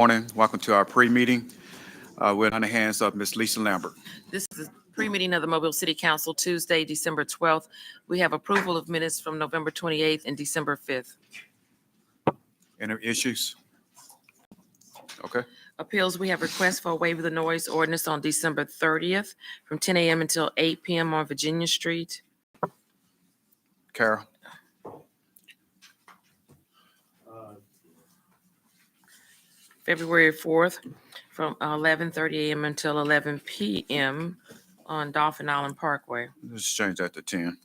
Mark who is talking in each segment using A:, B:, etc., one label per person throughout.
A: Morning. Welcome to our pre-meeting. We're on the hands of Ms. Lisa Lambert.
B: This is the pre-meeting of the Mobile City Council, Tuesday, December 12th. We have approval of minutes from November 28th and December 5th.
A: Any issues? Okay.
B: Appeals, we have requests for a waiver of the noise ordinance on December 30th from 10 a.m. until 8 p.m. on Virginia Street.
A: Carol?
B: February 4th from 11:30 a.m. until 11 p.m. on Dolphin Island Parkway.
A: Let's change that to 10.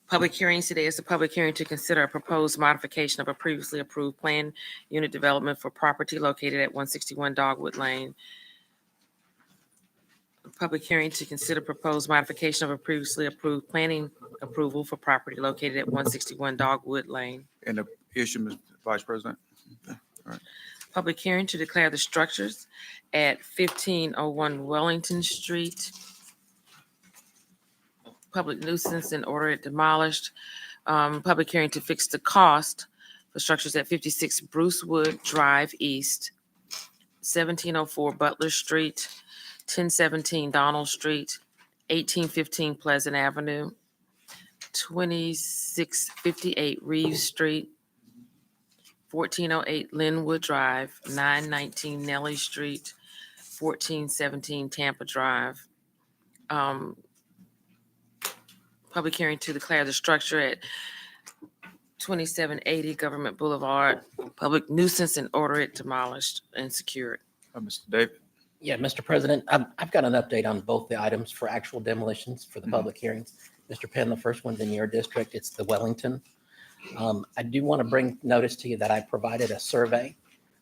B: Public hearings today is a public hearing to consider a proposed modification of a previously approved plan unit development for property located at 161 Dogwood Lane. Public hearing to consider proposed modification of a previously approved planning approval for property located at 161 Dogwood Lane.
A: And the issue, Ms. Vice President?
B: Public hearing to declare the structures at 1501 Wellington Street public nuisance and order it demolished. Public hearing to fix the cost for structures at 56 Brucewood Drive East, 1704 Butler Street, 1017 Donald Street, 1815 Pleasant Avenue, 2658 Reeves Street, 1408 Linwood Drive, 919 Nellie Street, 1417 Tampa Drive. Public hearing to declare the structure at 2780 Government Boulevard public nuisance and order it demolished and secured.
A: Mr. David?
C: Yeah, Mr. President, I've got an update on both the items for actual demolitions for the public hearings. Mr. Penn, the first one's in your district. It's the Wellington. I do want to bring notice to you that I provided a survey.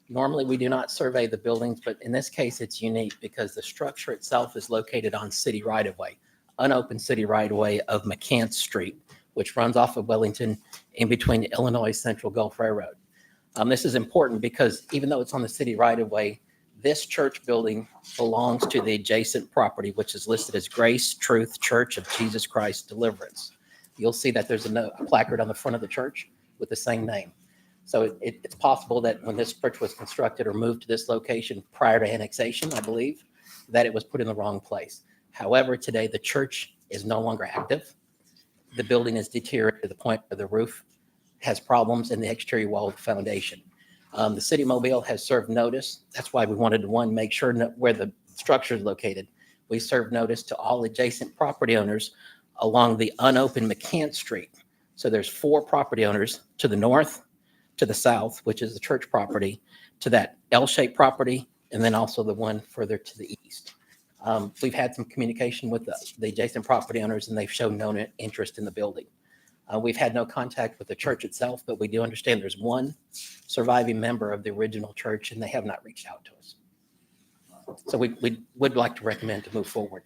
C: Normally, we do not survey the buildings, but in this case, it's unique because the structure itself is located on city right-of-way, unopened city right-of-way of McCants Street, which runs off of Wellington in between Illinois Central Gulf Railroad. This is important because even though it's on the city right-of-way, this church building belongs to the adjacent property, which is listed as Grace Truth Church of Jesus Christ Deliverance. You'll see that there's a placard on the front of the church with the same name. So it's possible that when this church was constructed or moved to this location prior to annexation, I believe, that it was put in the wrong place. However, today the church is no longer active. The building is deteriorated to the point where the roof has problems and the exterior wall of the foundation. The city of Mobile has served notice. That's why we wanted to, make sure where the structure is located. We served notice to all adjacent property owners along the unopened McCants Street. So there's 4 property owners to the north, to the south, which is the church property, to that L-shaped property, and then also the one further to the east. We've had some communication with the adjacent property owners, and they've shown no interest in the building. We've had no contact with the church itself, but we do understand there's one surviving member of the original church, and they have not reached out to us. So we would like to recommend to move forward.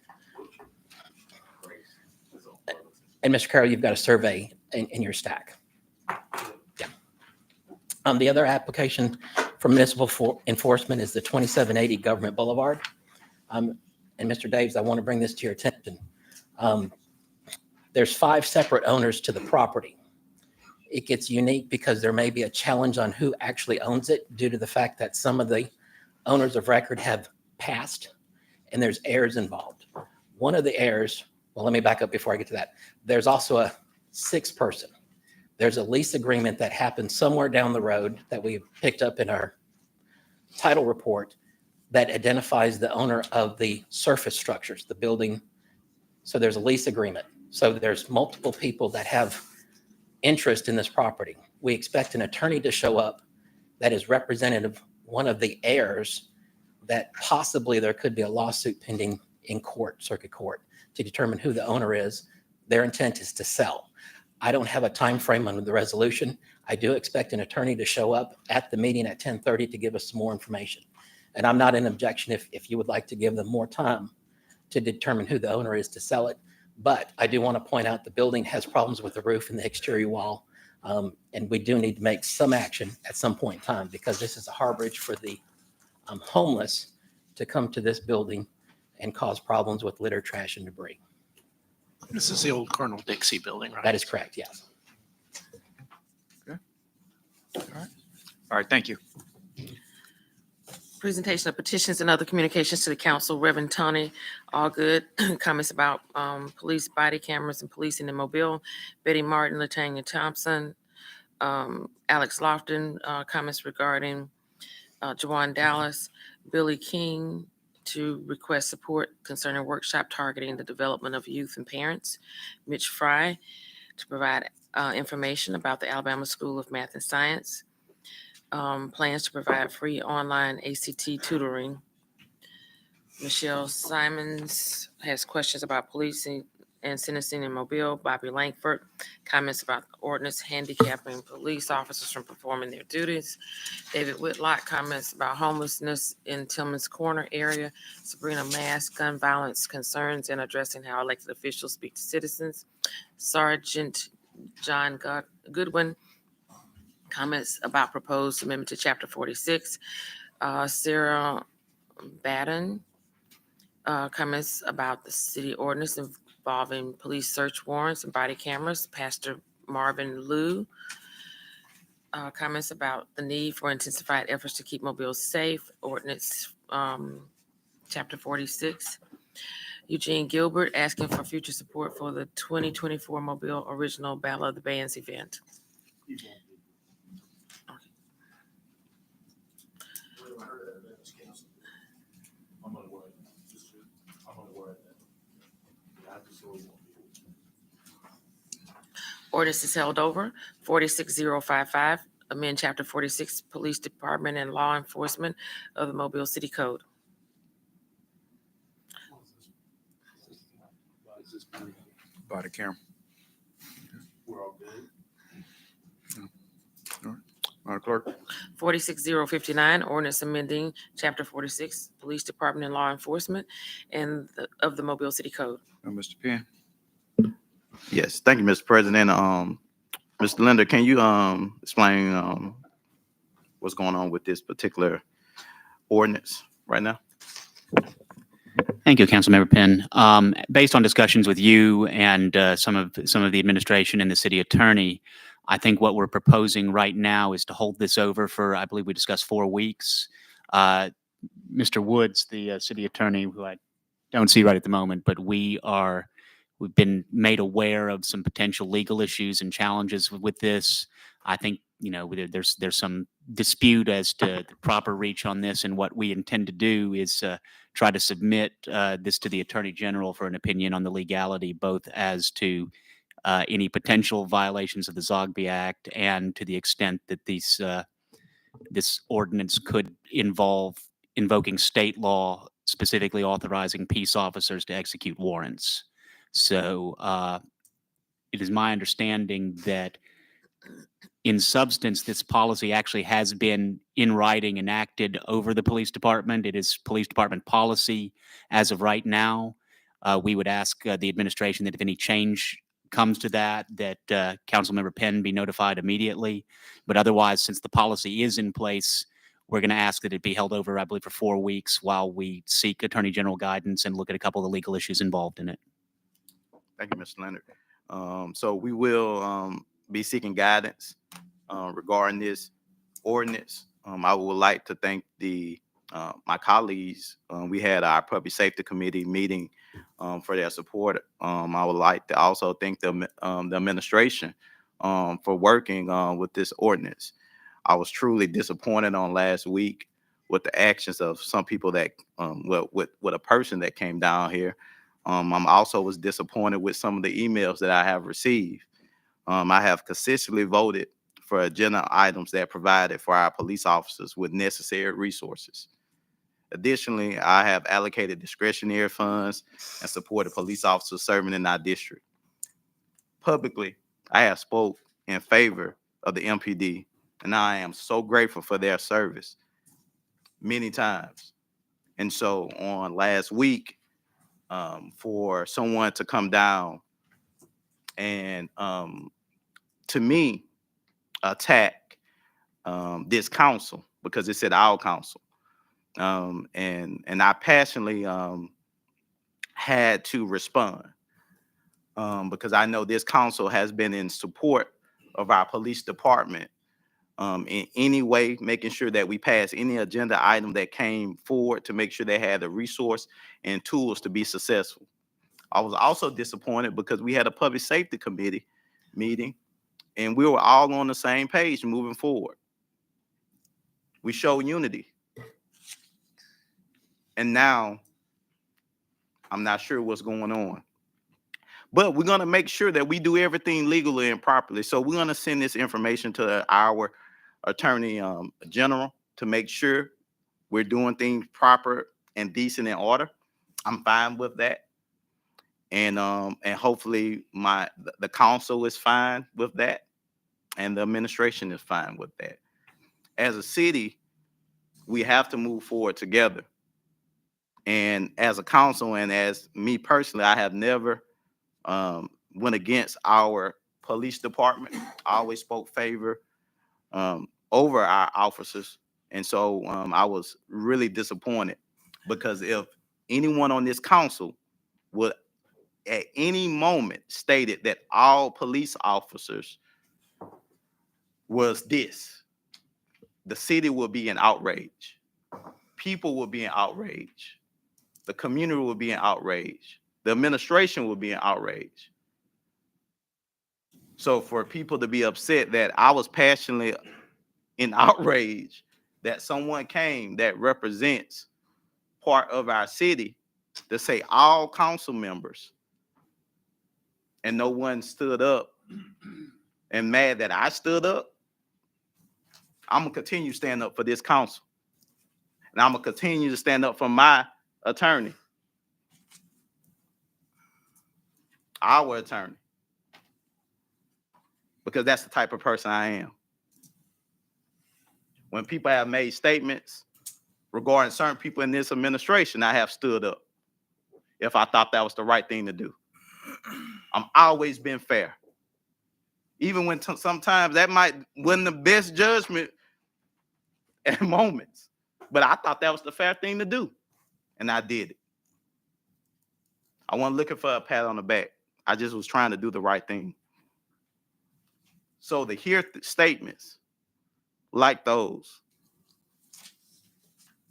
C: And Mr. Carroll, you've got a survey in your stack. Yeah. The other application for municipal enforcement is the 2780 Government Boulevard. And Mr. Daves, I want to bring this to your attention. There's 5 separate owners to the property. It gets unique because there may be a challenge on who actually owns it due to the fact that some of the owners of record have passed and there's heirs involved. One of the heirs, well, let me back up before I get to that. There's also a 6th person. There's a lease agreement that happened somewhere down the road that we picked up in our title report that identifies the owner of the surface structures, the building. So there's a lease agreement. So there's multiple people that have interest in this property. We expect an attorney to show up that is representative, one of the heirs, that possibly there could be a lawsuit pending in court, circuit court, to determine who the owner is. Their intent is to sell. I don't have a time frame under the resolution. I do expect an attorney to show up at the meeting at 10:30 to give us some more information. And I'm not in objection if you would like to give them more time to determine who the owner is to sell it. But I do want to point out the building has problems with the roof and the exterior wall. And we do need to make some action at some point in time because this is a harborage for the homeless to come to this building and cause problems with litter, trash, and debris.
D: This is the old Colonel Dixie building, right?
C: That is correct, yes.
A: All right, thank you.
B: Presentation of petitions and other communications to the council. Reverend Tony Allgood, comments about police body cameras and policing in Mobile. Betty Martin, Latanya Thompson, Alex Lofton, comments regarding Jawan Dallas. Billy King to request support concerning workshop targeting the development of youth and parents. Mitch Fry to provide information about the Alabama School of Math and Science. Plans to provide free online ACT tutoring. Michelle Simons has questions about policing and sentencing in Mobile. Bobby Langford, comments about the ordinance handicapping police officers from performing their duties. David Whitlock, comments about homelessness in Tillman's Corner area. Sabrina Mass, gun violence concerns and addressing how elected officials speak to citizens. Sergeant John Goodwin, comments about proposed amendment to Chapter 46. Sarah Batten, comments about the city ordinance involving police search warrants and body cameras. Pastor Marvin Liu, comments about the need for intensified efforts to keep Mobile safe. Ordinance, Chapter 46. Eugene Gilbert asking for future support for the 2024 Mobile Original Battle of the Bands event. Ordinance is held over. 46055, amend Chapter 46, Police Department and Law Enforcement of the Mobile City Code.
A: Body camera.
D: We're all good.
A: Madam Clerk.
B: 46059, ordinance amending Chapter 46, Police Department and Law Enforcement of the Mobile City Code.
A: Mr. Penn.
E: Yes, thank you, Mr. President. Mr. Linder, can you explain what's going on with this particular ordinance right now?
F: Thank you, Councilmember Penn. Based on discussions with you and some of the administration and the city attorney, I think what we're proposing right now is to hold this over for, I believe we discussed 4 weeks. Mr. Woods, the city attorney, who I don't see right at the moment, but we've been made aware of some potential legal issues and challenges with this. I think, there's some dispute as to the proper reach on this, and what we intend to do is try to submit this to the Attorney General for an opinion on the legality, both as to any potential violations of the Zogby Act and to the extent that this ordinance could involve invoking state law, specifically authorizing peace officers to execute warrants. So it is my understanding that in substance, this policy actually has been in writing enacted over the police department. It is police department policy as of right now. We would ask the administration that if any change comes to that Councilmember Penn be notified immediately. But otherwise, since the policy is in place, we're going to ask that it be held over, I believe, for 4 weeks while we seek Attorney General guidance and look at a couple of the legal issues involved in it.
E: Thank you, Mr. Leonard. So we will be seeking guidance regarding this ordinance. I would like to thank my colleagues. We had our Public Safety Committee meeting for their support. I would like to also thank the administration for working with this ordinance. I was truly disappointed on last week with the actions of some people that, with a person that came down here. I'm also was disappointed with some of the emails that I have received. I have consistently voted for agenda items that provided for our police officers with necessary resources. Additionally, I have allocated discretionary funds and supported police officers serving in our district. Publicly, I have spoke in favor of the MPD, and I am so grateful for their service many times. And so on last week, for someone to come down and to me attack this council, because it said our council, and I passionately had to respond because I know this council has been in support of our police department in any way, making sure that we pass any agenda item that came forward to make sure they had the resource and tools to be successful. I was also disappointed because we had a public safety committee meeting and we were all on the same page moving forward. We showed unity. And now I'm not sure what's going on. But we're going to make sure that we do everything legally and properly. So we're going to send this information to our attorney general to make sure we're doing things proper and decent in order. I'm fine with that. And hopefully the council is fine with that. And the administration is fine with that. As a city, we have to move forward together. And as a council and as me personally, I have never went against our police department. I always spoke favor over our officers. And so I was really disappointed because if anyone on this council would at any moment stated that all police officers was this, the city will be in outrage. People will be in outrage. The community will be in outrage. The administration will be in outrage. So for people to be upset that I was passionately in outrage that someone came that represents part of our city to say all council members and no one stood up and mad that I stood up, I'm gonna continue to stand up for this council. And I'm gonna continue to stand up for my attorney, our attorney, because that's the type of person I am. When people have made statements regarding certain people in this administration, I have stood up if I thought that was the right thing to do. I'm always been fair. Even when sometimes that wasn't the best judgment at moments, but I thought that was the fair thing to do, and I did it. I wasn't looking for a pat on the back. I just was trying to do the right thing. So to hear statements like those,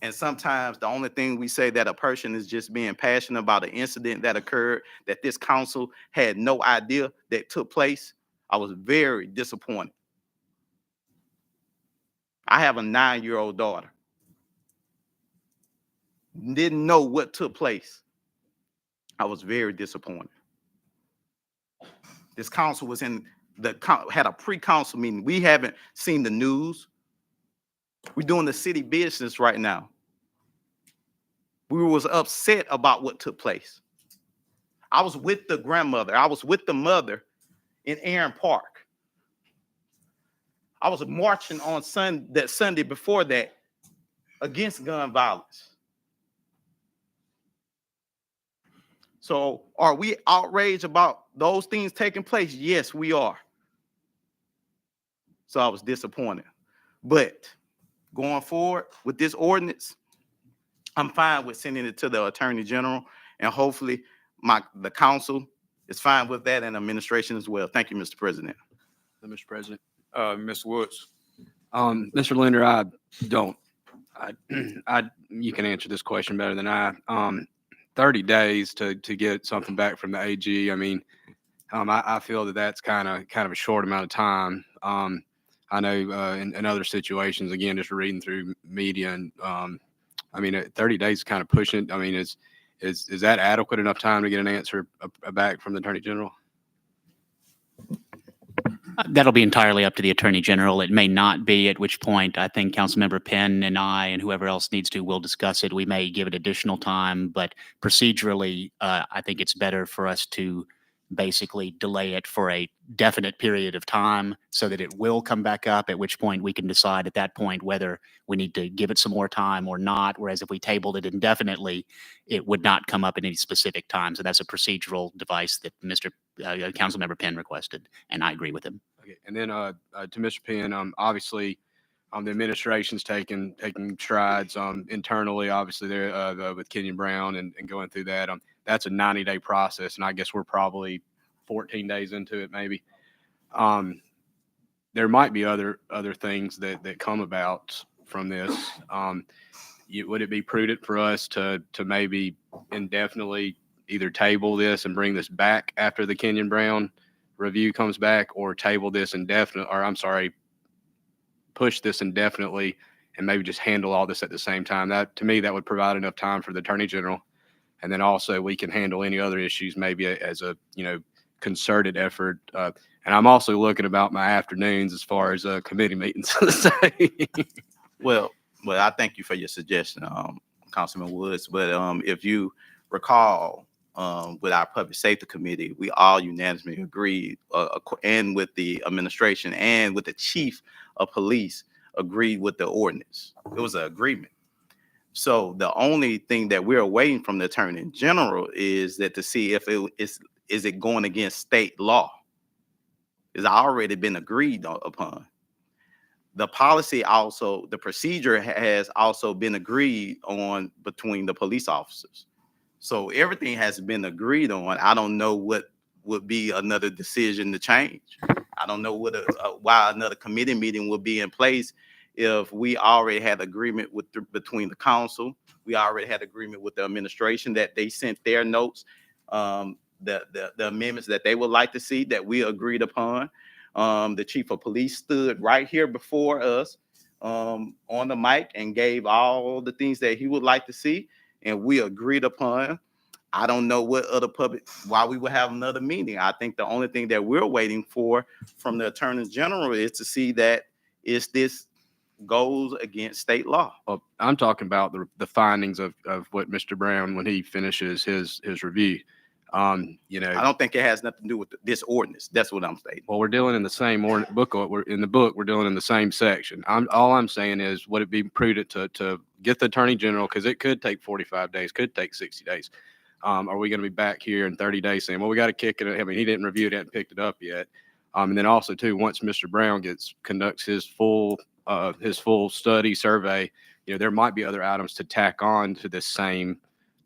E: and sometimes the only thing we say that a person is just being passionate about an incident that occurred that this council had no idea that took place, I was very disappointed. I have a 9-year-old daughter. Didn't know what took place. I was very disappointed. This council was had a pre-council meeting. We haven't seen the news. We're doing the city business right now. We was upset about what took place. I was with the grandmother. I was with the mother in Aaron Park. I was marching on that Sunday before that against gun violence. So are we outraged about those things taking place? Yes, we are. So I was disappointed. But going forward with this ordinance, I'm fine with sending it to the Attorney General, and hopefully the council is fine with that and administration as well. Thank you, Mr. President.
D: Mr. President.
A: Ms. Woods.
D: Mr. Linder, you can answer this question better than I. 30 days to get something back from the AG. I mean, I feel that that's kind of a short amount of time. I know in other situations, again, just reading through media, and I mean, 30 days is kind of pushing. I mean, is that adequate enough time to get an answer back from the Attorney General?
F: That'll be entirely up to the Attorney General. It may not be, at which point I think Councilmember Penn and I and whoever else needs to will discuss it. We may give it additional time, but procedurally, I think it's better for us to basically delay it for a definite period of time so that it will come back up, at which point we can decide at that point whether we need to give it some more time or not. Whereas if we tabled it indefinitely, it would not come up at any specific time. So that's a procedural device that Councilmember Penn requested, and I agree with him.
D: Okay, and then to Mr. Penn, obviously, the administration's taking strides internally. Obviously, they're with Kenyon Brown and going through that. That's a 90-day process, and I guess we're probably 14 days into it, maybe. there might be other things that come about from this. Would it be prudent for us to maybe indefinitely either table this and bring this back after the Kenyon Brown review comes back, or table this push this indefinitely and maybe just handle all this at the same time? That, to me, that would provide enough time for the Attorney General. And then also we can handle any other issues maybe as a, concerted effort. And I'm also looking about my afternoons as far as committee meetings.
E: Well, I thank you for your suggestion, Councilman Woods. But if you recall, with our Public Safety Committee, we all unanimously agreed, and with the administration and with the Chief of Police, agreed with the ordinance. It was an agreement. So the only thing that we're waiting from the Attorney General is that to see if is it going against state law. It's already been agreed upon. The policy also, the procedure has also been agreed on between the police officers. So everything has been agreed on. I don't know what would be another decision to change. I don't know what why another committee meeting will be in place if we already had agreement between the council. We already had agreement with the administration that they sent their notes, the amendments that they would like to see that we agreed upon. The Chief of Police stood right here before us on the mic and gave all the things that he would like to see, and we agreed upon. I don't know what other why we would have another meeting. I think the only thing that we're waiting for from the Attorney General is to see that this goes against state law.
D: Well, I'm talking about the findings of what Mr. Brown, when he finishes his review.
E: I don't think it has nothing to do with this ordinance. That's what I'm stating.
D: Well, we're dealing in the same book. We're dealing in the same section. All I'm saying is, would it be prudent to get the Attorney General, because it could take 45 days, could take 60 days. Are we going to be back here in 30 days saying, well, we got to kick it? I mean, he didn't review it, hadn't picked it up yet. And then also too, once Mr. Brown conducts his full study survey, there might be other items to tack on to this same,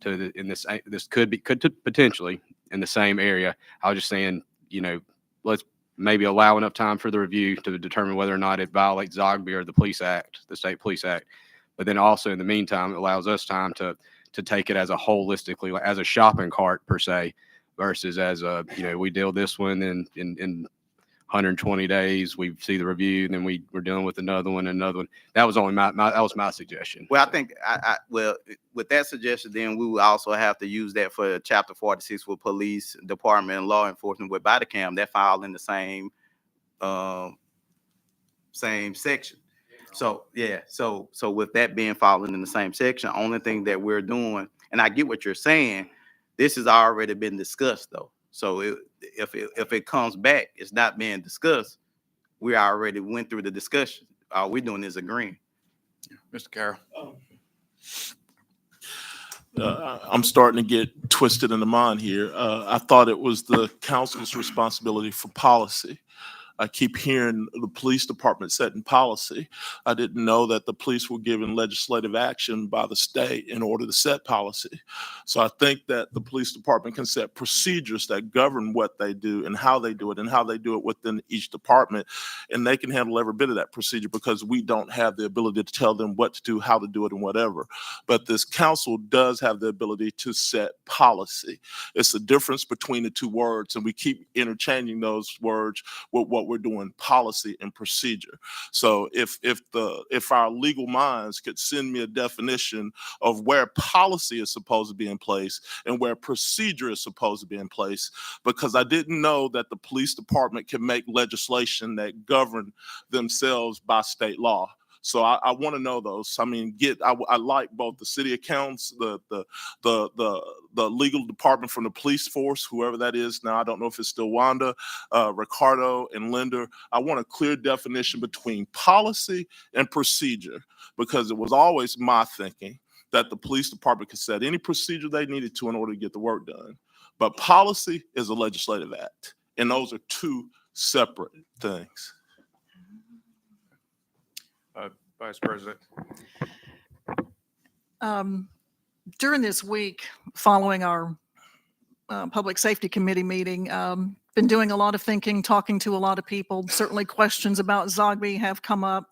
D: this could potentially in the same area. I was just saying, let's maybe allow enough time for the review to determine whether or not it violates Zogby or the State Police Act. But then also in the meantime, it allows us time to take it as a holistically, as a shopping cart per se, versus as a, we deal this one in 120 days, we see the review, and then we're dealing with another one. That was only that was my suggestion.
E: Well, I think, well, with that suggestion, then we will also have to use that for Chapter 46 with Police Department and Law Enforcement with body cam. That file in the same section. So yeah, so with that being followed in the same section, only thing that we're doing, and I get what you're saying, this has already been discussed though. So if it comes back, it's not being discussed. We already went through the discussion. All we're doing is agreeing.
A: Mr. Carroll.
G: I'm starting to get twisted in the mind here. I thought it was the council's responsibility for policy. I keep hearing the police department setting policy. I didn't know that the police were given legislative action by the state in order to set policy. So I think that the police department can set procedures that govern what they do and how they do it within each department. And they can handle every bit of that procedure because we don't have the ability to tell them what to do, how to do it, and whatever. But this council does have the ability to set policy. It's the difference between the two words, and we keep interchanging those words with what we're doing, policy and procedure. So if our legal minds could send me a definition of where policy is supposed to be in place and where procedure is supposed to be in place, because I didn't know that the police department can make legislation that govern themselves by state law. So I want to know those. I mean, I like both the city accounts, the legal department from the police force, whoever that is now. I don't know if it's still Wanda, Ricardo, and Linder. I want a clear definition between policy and procedure, because it was always my thinking that the police department could set any procedure they needed to in order to get the work done. But policy is a legislative act, and those are two separate things.
A: Vice President.
H: During this week, following our Public Safety Committee meeting, been doing a lot of thinking, talking to a lot of people. Certainly questions about Zogby have come up.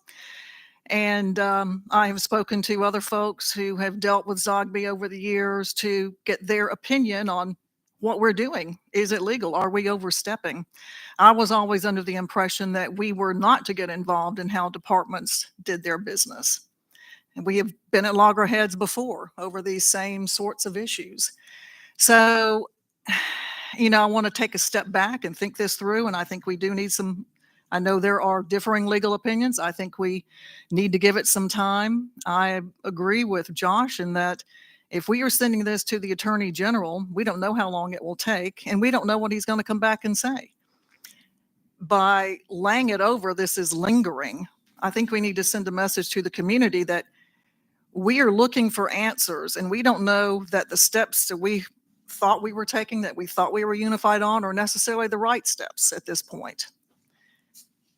H: And I have spoken to other folks who have dealt with Zogby over the years to get their opinion on what we're doing. Is it legal? Are we overstepping? I was always under the impression that we were not to get involved in how departments did their business. And we have been at loggerheads before over these same sorts of issues. So, I want to take a step back and think this through. And I think we do need some, I know there are differing legal opinions. I think we need to give it some time. I agree with Josh in that if we are sending this to the Attorney General, we don't know how long it will take, and we don't know what he's going to come back and say. By laying it over, this is lingering. I think we need to send a message to the community that we are looking for answers, and we don't know that the steps that we thought we were taking, that we thought we were unified on, are necessarily the right steps at this point.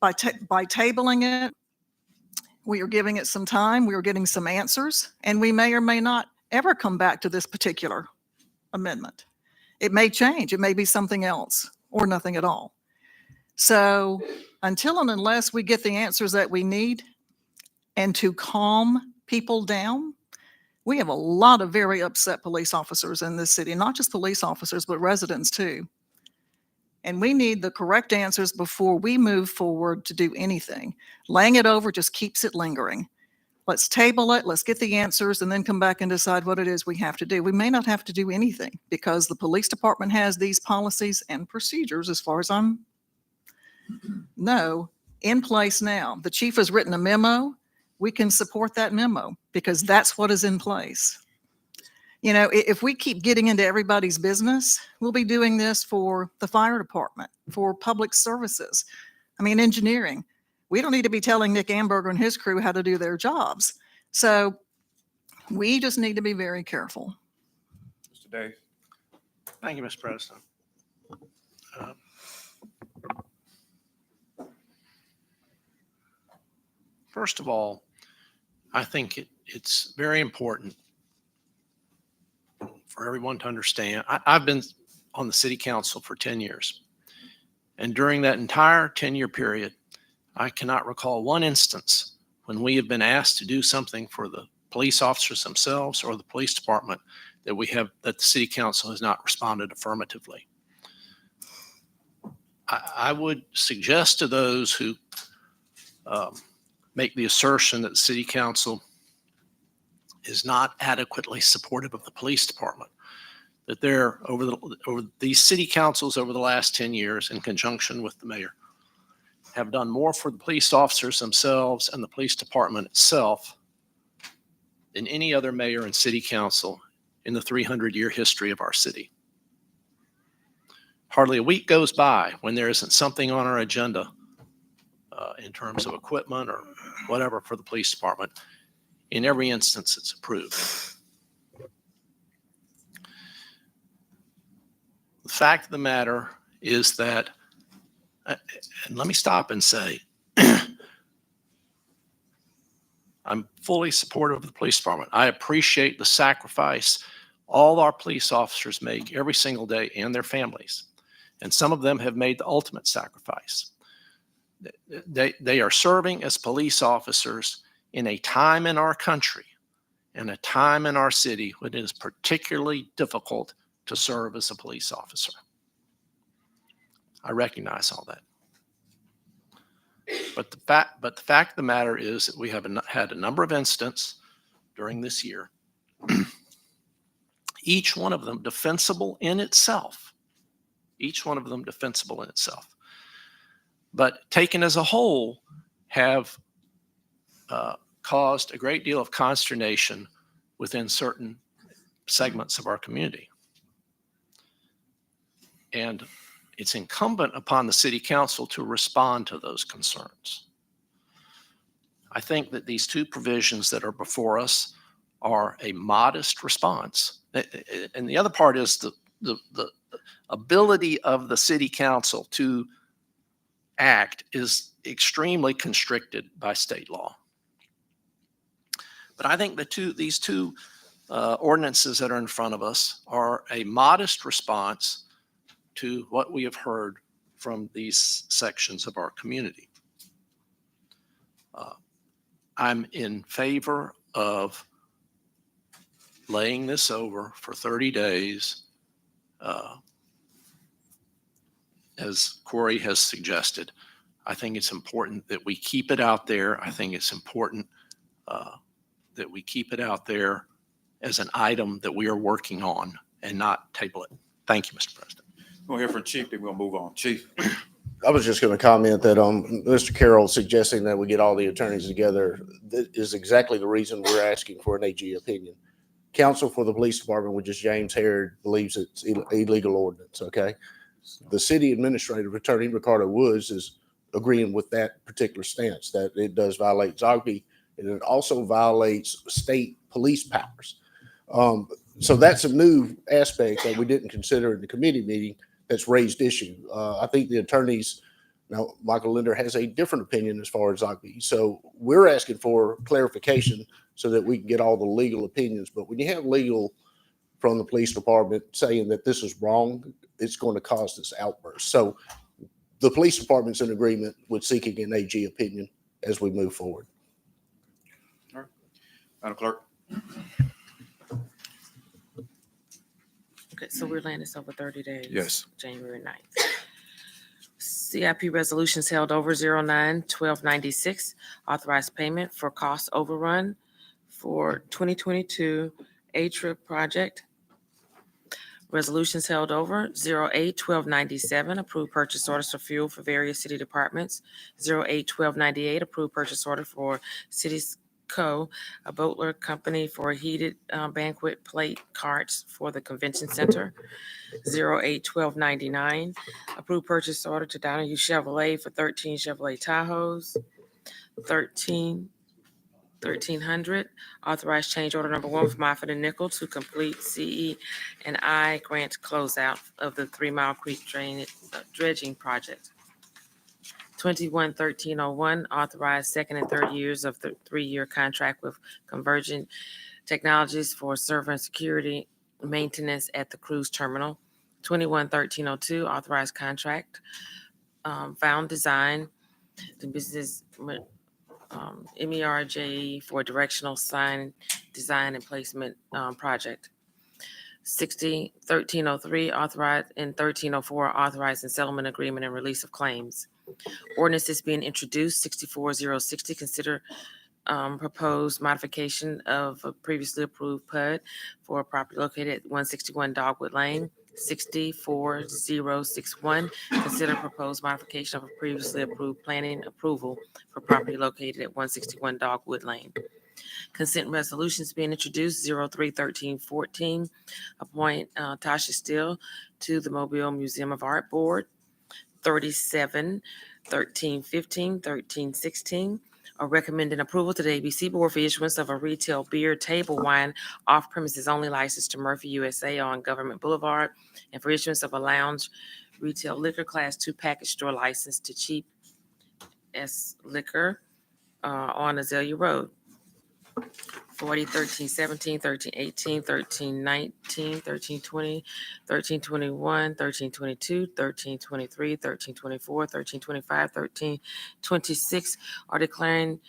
H: By tabling it, we are giving it some time, we are getting some answers, and we may or may not ever come back to this particular amendment. It may change, it may be something else, or nothing at all. So until and unless we get the answers that we need, and to calm people down, we have a lot of very upset police officers in this city, not just police officers, but residents too. And we need the correct answers before we move forward to do anything. Laying it over just keeps it lingering. Let's table it, let's get the answers, and then come back and decide what it is we have to do. We may not have to do anything because the police department has these policies and procedures, as far as I know, in place now. The chief has written a memo. We can support that memo because that's what is in place. If we keep getting into everybody's business, we'll be doing this for the fire department, for public services. Engineering. We don't need to be telling Nick Amberger and his crew how to do their jobs. So we just need to be very careful.
A: Mr. Dave?
I: Thank you, Mr. President. First of all, I think it's very important for everyone to understand. I've been on the city council for 10 years. And during that entire 10-year period, I cannot recall one instance when we have been asked to do something for the police officers themselves or the police department that the city council has not responded affirmatively. I would suggest to those who make the assertion that the city council is not adequately supportive of the police department, that they're over these city councils over the last 10 years, in conjunction with the mayor, have done more for the police officers themselves and the police department itself than any other mayor and city council in the 300-year history of our city. Hardly a week goes by when there isn't something on our agenda in terms of equipment or whatever for the police department. In every instance, it's approved. The fact of the matter is that, and let me stop and say, I'm fully supportive of the police department. I appreciate the sacrifice all our police officers make every single day, and their families. And some of them have made the ultimate sacrifice. They are serving as police officers in a time in our country and a time in our city when it is particularly difficult to serve as a police officer. I recognize all that. But the fact of the matter is that we have had a number of incidents during this year, each one of them defensible in itself, but taken as a whole have caused a great deal of consternation within certain segments of our community. And it's incumbent upon the city council to respond to those concerns. I think that these two provisions that are before us are a modest response. And the other part is the ability of the city council to act is extremely constricted by state law. But I think these two ordinances that are in front of us are a modest response to what we have heard from these sections of our community. I'm in favor of laying this over for 30 days, as Corey has suggested. I think it's important that we keep it out there. I think it's important that we keep it out there as an item that we are working on and not table it. Thank you, Mr. President.
A: We'll hear from Chief, then we'll move on. Chief?
J: I was just going to comment that Mr. Carroll suggesting that we get all the attorneys together, that is exactly the reason we're asking for an AG opinion. Counsel for the police department, which is James Harrod, believes it's illegal ordinance, okay? The city administrative attorney, Ricardo Woods, is agreeing with that particular stance, that it does violate Zogby, and it also violates state police powers. So that's a new aspect that we didn't consider in the committee meeting that's raised issue. I think the attorneys, now Michael Linder has a different opinion as far as Zogby. So we're asking for clarification so that we can get all the legal opinions. But when you have legal from the police department saying that this is wrong, it's going to cause this outburst. So the police department's in agreement with seeking an AG opinion as we move forward.
A: All right. Madam Clerk?
B: Okay, so we're laying this over 30 days.
A: Yes.
B: January 9th. CIP resolutions held over 09/1296, authorized payment for cost overrun for 2022 A-Trip project. Resolutions held over 08/1297, approved purchase orders for fuel for various city departments. 08/1298, approved purchase order for Cities Co., a Boatler company for heated banquet plate carts for the convention center. 08/1299, approved purchase order to Donahue Chevrolet for 13 Chevrolet Tahoes. 1300, authorized change order number 1 for Moffitt and Nickel to complete CE&I grant closeout of the 3 Mile Creek dredging project. 211301, authorized second and third years of the 3-year contract with Convergent Technologies for server and security maintenance at the cruise terminal. 211302, authorized contract, Found Design, the business MERJ for directional sign design and placement project. 1303, authorized, and 1304, authorized and settlement agreement and release of claims. Ordinance is being introduced, 64060, consider proposed modification of a previously approved PUD for a property located at 161 Dogwood Lane. 64061, consider proposed modification of a previously approved planning approval for property located at 161 Dogwood Lane. Consent resolutions being introduced, 031314, appoint Tasha Steele to the Mobile Museum of Art Board. 371315, 1316, are recommending approval to the ABC Board for issuance of a retail beer table wine off-premises only license to Murphy USA on Government Boulevard, and for issuance of a lounge retail liquor class 2 package store license to Cheap S Liquor on Azalea Road. 40, 1317, 1318, 1319, 1320, 1321, 1322, 1323, 1324, 1325, 1326 are declaring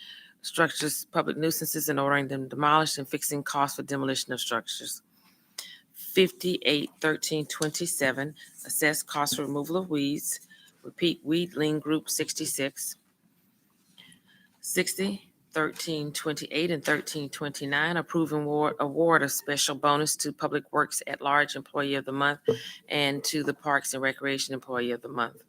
B: structures public nuisances and ordering them demolished and fixing costs for demolition of structures. 58, 1327, assess cost for removal of weeds. Repeat, Weed Lien Group 66. 60, 1328 and 1329, approve and award a special bonus to Public Works at Large Employee of the Month and to the Parks and Recreation Employee of the Month.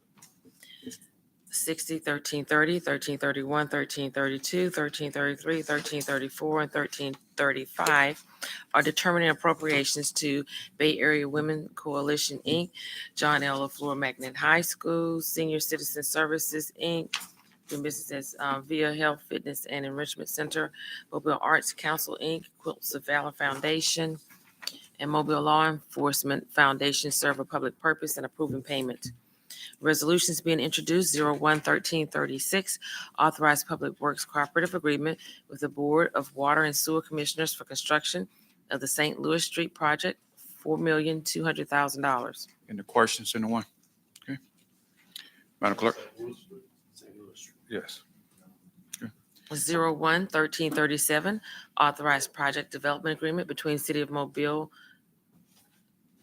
B: 60, 1330, 1331, 1332, 1333, 1334, and 1335 are determining appropriations to Bay Area Women Coalition, Inc., John L. LaFleur Magnet High School, Senior Citizen Services, Inc., doing business as Via Health, Fitness, and Enrichment Center, Mobile Arts Council, Inc., Quilts of Valor Foundation, and Mobile Law Enforcement Foundation serve a public purpose and approving payment. Resolutions being introduced, 011336, authorized Public Works Cooperative Agreement with the Board of Water and Sewer Commissioners for construction of the St. Louis Street Project, $4,200,000.
A: Any questions, anyone? Okay. Madam Clerk? Yes.
B: 01-1337, authorized project development agreement between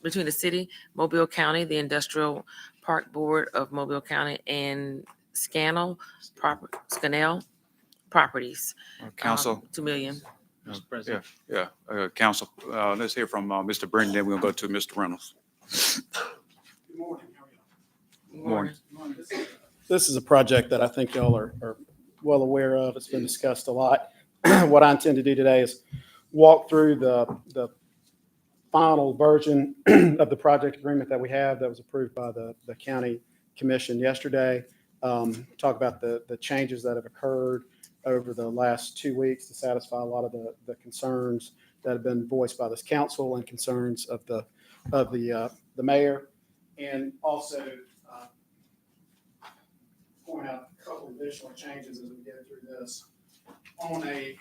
B: between the city, Mobile County, the Industrial Park Board of Mobile County, and Scannell Properties.
A: Council?
B: 2 million.
F: Mr. President.
A: Yeah, council, let's hear from Mr. Brennan, then we're gonna go to Mr. Reynolds. Morning.
K: This is a project that I think y'all are well aware of. It's been discussed a lot. What I intend to do today is walk through the final version of the project agreement that we have that was approved by the county commission yesterday. Talk about the changes that have occurred over the last 2 weeks to satisfy a lot of the concerns that have been voiced by this council and concerns of the mayor. And also point out a couple additional changes as we get through this on a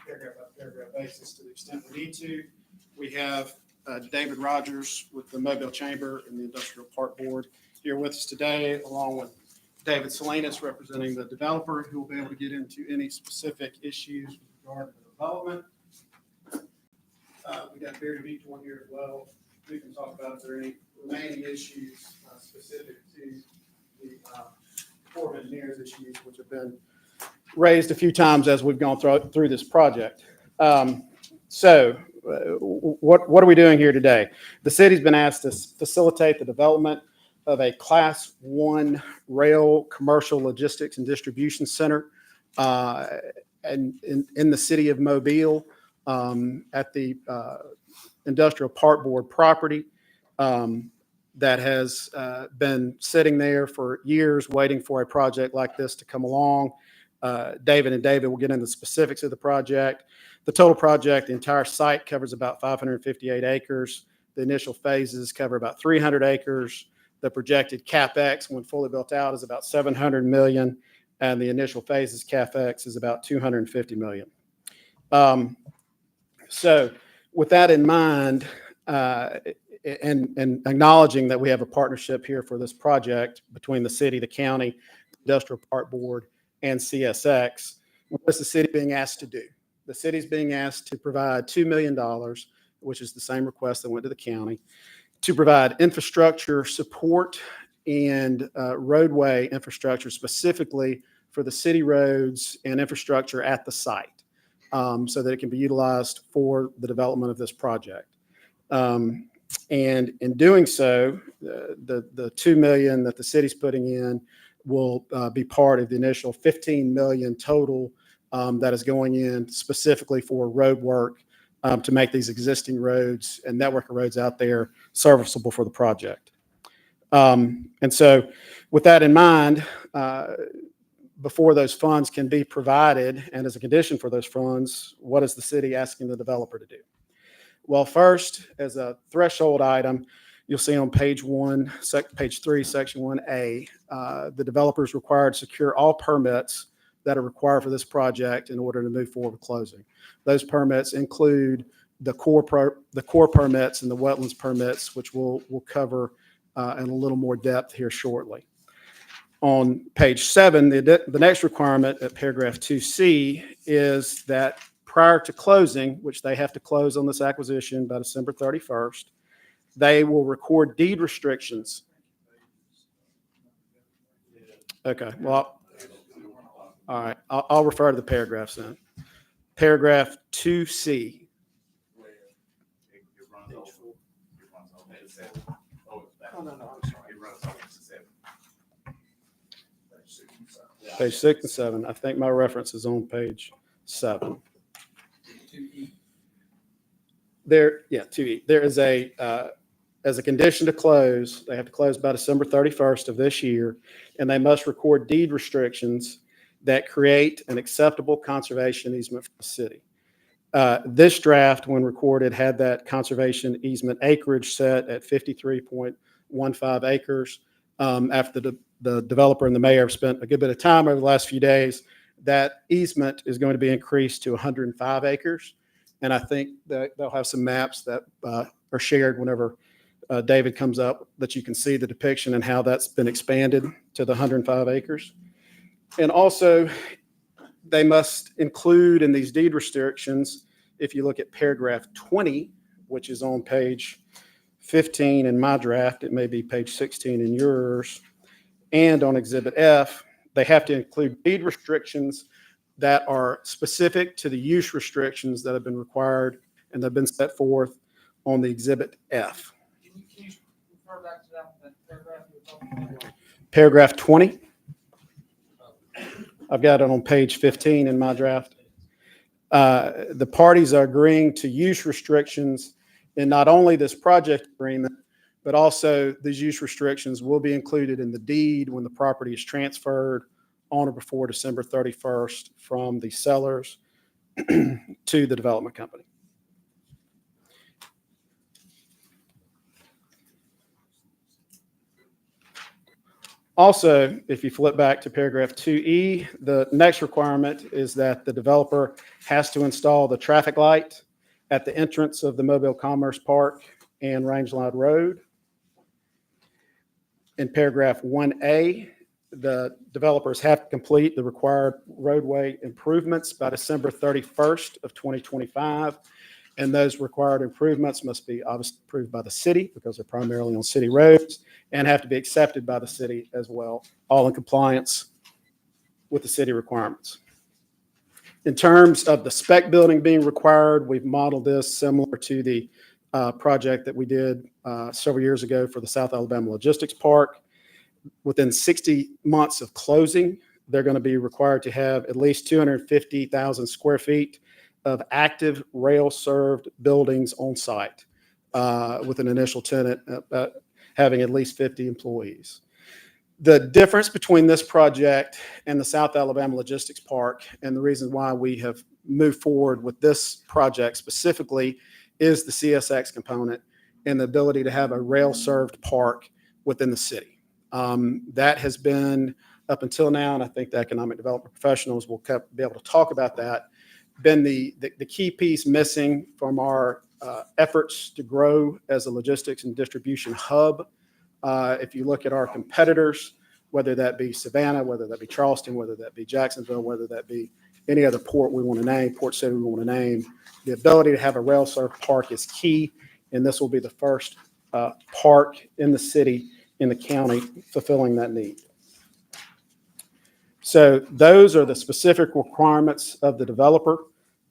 K: paragraph by paragraph basis to the extent we need to. We have David Rogers with the Mobile Chamber and the Industrial Park Board here with us today, along with David Salinas representing the developer, who will be able to get into any specific issues with regard to the development. We got Barry Beachmore here as well. We can talk about if there are any remaining issues specific to the Corps of Engineers issues, which have been raised a few times as we've gone through this project. What are we doing here today? The city's been asked to facilitate the development of a Class 1 rail commercial logistics and distribution center and in the city of Mobile at the Industrial Park Board property that has been sitting there for years waiting for a project like this to come along. David will get into the specifics of the project. The total project, the entire site covers about 558 acres. The initial phases cover about 300 acres. The projected CapEx, when fully built out, is about $700 million, and the initial phases CapEx is about $250 million. So with that in mind, and acknowledging that we have a partnership here for this project between the city, the county, Industrial Park Board, and CSX, what is the city being asked to do? The city's being asked to provide $2 million, which is the same request that went to the county, to provide infrastructure support and roadway infrastructure specifically for the city roads and infrastructure at the site so that it can be utilized for the development of this project. And in doing so, the $2 million that the city's putting in will be part of the initial $15 million total that is going in specifically for road work to make these existing roads and network of roads out there serviceable for the project. And so with that in mind, before those funds can be provided, and as a condition for those funds, what is the city asking the developer to do? Well, first, as a threshold item, you'll see on page 3, section 1A, the developer is required to secure all permits that are required for this project in order to move forward with closing. Those permits include the core permits and the wetlands permits, which we'll cover in a little more depth here shortly. On page 7, the next requirement at paragraph 2C is that prior to closing, which they have to close on this acquisition by December 31st, they will record deed restrictions. Okay, well, all right, I'll refer to the paragraphs then. Paragraph 2C. Page 6 and 7. I think my reference is on page 7. 2E. 2E. There is as a condition to close, they have to close by December 31st of this year, and they must record deed restrictions that create an acceptable conservation easement for the city. This draft, when recorded, had that conservation easement acreage set at 53.15 acres. After the developer and the mayor have spent a good bit of time over the last few days, that easement is going to be increased to 105 acres. And I think that they'll have some maps that are shared whenever David comes up, that you can see the depiction and how that's been expanded to the 105 acres. And also, they must include in these deed restrictions, if you look at paragraph 20, which is on page 15 in my draft, it may be page 16 in yours, and on Exhibit F, they have to include deed restrictions that are specific to the use restrictions that have been required and that have been set forth on the Exhibit F. Paragraph 20. I've got it on page 15 in my draft. The parties are agreeing to use restrictions in not only this project agreement, but also these use restrictions will be included in the deed when the property is transferred on or before December 31st from the sellers to the development company. Also, if you flip back to paragraph 2E, the next requirement is that the developer has to install the traffic light at the entrance of the Mobile Commerce Park and Rangeline Road. In paragraph 1A, the developers have to complete the required roadway improvements by December 31st of 2025. And those required improvements must be obviously approved by the city because they're primarily on city roads and have to be accepted by the city as well, all in compliance with the city requirements. In terms of the spec building being required, we've modeled this similar to the project that we did several years ago for the South Alabama Logistics Park. Within 60 months of closing, they're going to be required to have at least 250,000 square feet of active rail-served buildings on site with an initial tenant having at least 50 employees. The difference between this project and the South Alabama Logistics Park, and the reason why we have moved forward with this project specifically, is the CSX component and the ability to have a rail-served park within the city. That has been, up until now, and I think the economic development professionals will be able to talk about that, been the key piece missing from our efforts to grow as a logistics and distribution hub. If you look at our competitors, whether that be Savannah, whether that be Charleston, whether that be Jacksonville, whether that be any other port we want to name, port city we want to name, the ability to have a rail-served park is key, and this will be the first park in the city, in the county, fulfilling that need. So those are the specific requirements of the developer,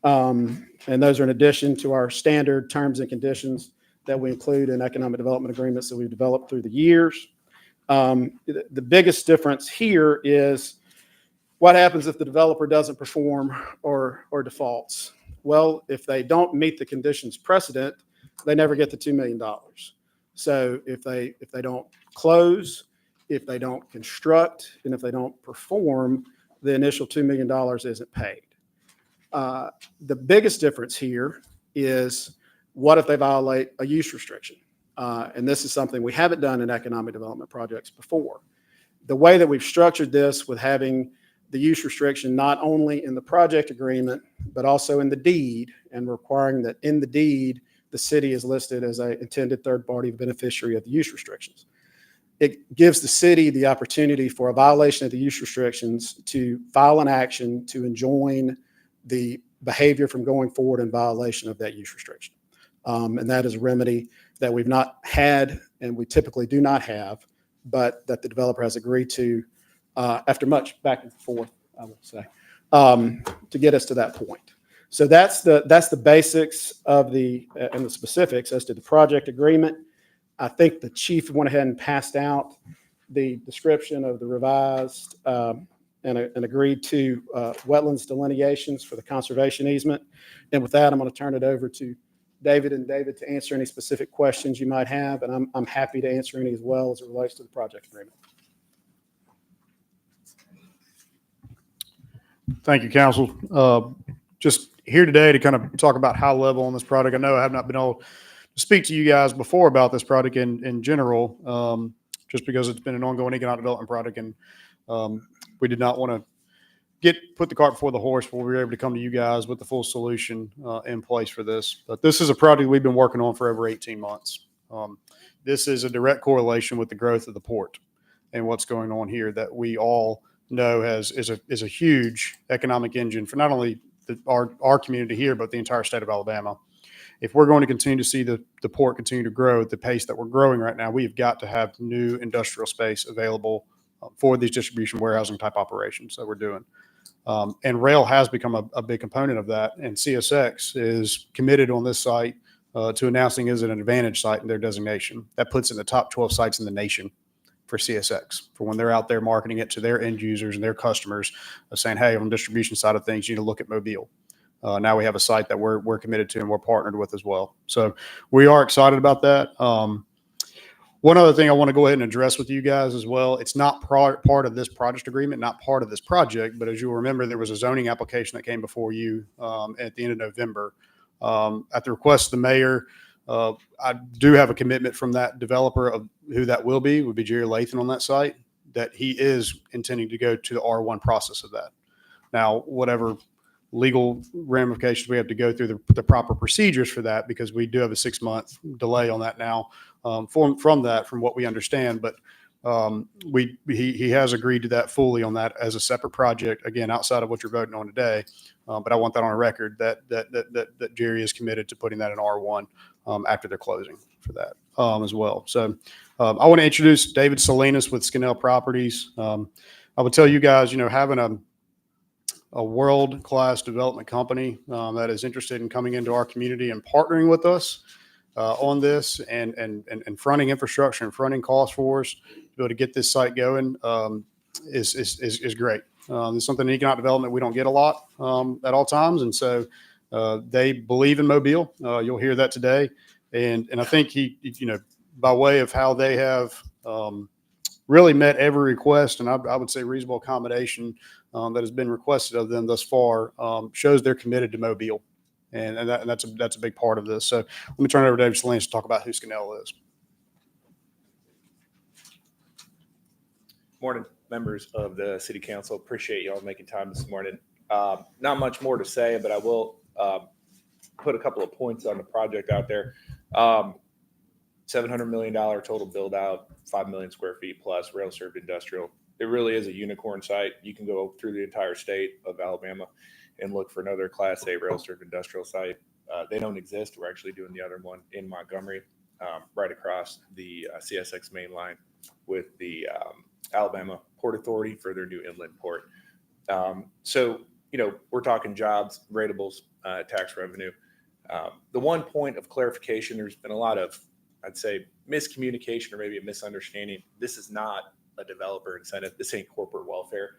K: and those are in addition to our standard terms and conditions that we include in economic development agreements that we've developed through the years. The biggest difference here is what happens if the developer doesn't perform or defaults. Well, if they don't meet the conditions precedent, they never get the $2 million. So if they don't close, if they don't construct, and if they don't perform, the initial $2 million isn't paid. The biggest difference here is what if they violate a use restriction? And this is something we haven't done in economic development projects before. The way that we've structured this with having the use restriction not only in the project agreement, but also in the deed, and requiring that in the deed, the city is listed as an intended third-party beneficiary of the use restrictions. It gives the city the opportunity for a violation of the use restrictions to file an action to enjoin the behavior from going forward in violation of that use restriction. And that is a remedy that we've not had, and we typically do not have, but that the developer has agreed to after much back and forth, I will say, to get us to that point. So that's the basics of and the specifics as to the project agreement. I think the chief went ahead and passed out the description of the revised and agreed to wetlands delineations for the conservation easement. And with that, I'm going to turn it over to David to answer any specific questions you might have. And I'm happy to answer any as well as it relates to the project agreement.
L: Thank you, Council. Just here today to kind of talk about high level on this project. I know I have not been able to speak to you guys before about this project in general, just because it's been an ongoing economic development project, and we did not want to put the cart before the horse before we were able to come to you guys with the full solution in place for this. But this is a project we've been working on for over 18 months. this is a direct correlation with the growth of the port and what's going on here that we all know is a huge economic engine for not only our community here, but the entire state of Alabama. If we're going to continue to see the port continue to grow at the pace that we're growing right now, we've got to have new industrial space available for these distribution warehousing type operations that we're doing. And rail has become a big component of that. And CSX is committed on this site to announcing is an advantage site in their designation. That puts it in the top 12 sites in the nation for CSX, for when they're out there marketing it to their end users and their customers, saying, hey, on the distribution side of things, you need to look at Mobile. Now we have a site that we're committed to and we're partnered with as well. So we are excited about that. One other thing I want to go ahead and address with you guys as well. It's not part of this project agreement, not part of this project, but as you'll remember, there was a zoning application that came before you at the end of November. At the request of the mayor, I do have a commitment from that developer of who that would be Jerry Lathan on that site, that he is intending to go to the R1 process of that. Now, whatever legal ramifications we have to go through the proper procedures for that, because we do have a 6-month delay on that now from what we understand. But he has agreed to that fully on that as a separate project, again, outside of what you're voting on today. But I want that on a record that Jerry is committed to putting that in R1 after they're closing for that as well. So I want to introduce David Salinas with Skinnell Properties. I would tell you guys, having a world-class development company that is interested in coming into our community and partnering with us on this and fronting infrastructure and fronting costs for us to be able to get this site going is great. It's something in economic development we don't get a lot at all times. And so they believe in Mobile. You'll hear that today. And I think he, by way of how they have really met every request, and I would say reasonable accommodation that has been requested of them thus far, shows they're committed to Mobile. And that's a big part of this. So let me turn it over to David Salinas to talk about who Skinnell is.
M: Morning, members of the City Council. Appreciate y'all making time this morning. Not much more to say, but I will put a couple of points on the project out there. $700 million total build out, 5 million square feet plus, rail served industrial. It really is a unicorn site. You can go through the entire state of Alabama and look for another Class A rail served industrial site. They don't exist. We're actually doing the other one in Montgomery, right across the CSX main line with the Alabama Port Authority for their new inland port. So, we're talking jobs, ratables, tax revenue. The one point of clarification, there's been a lot of, I'd say, miscommunication or maybe a misunderstanding. This is not a developer incentive. This ain't corporate welfare.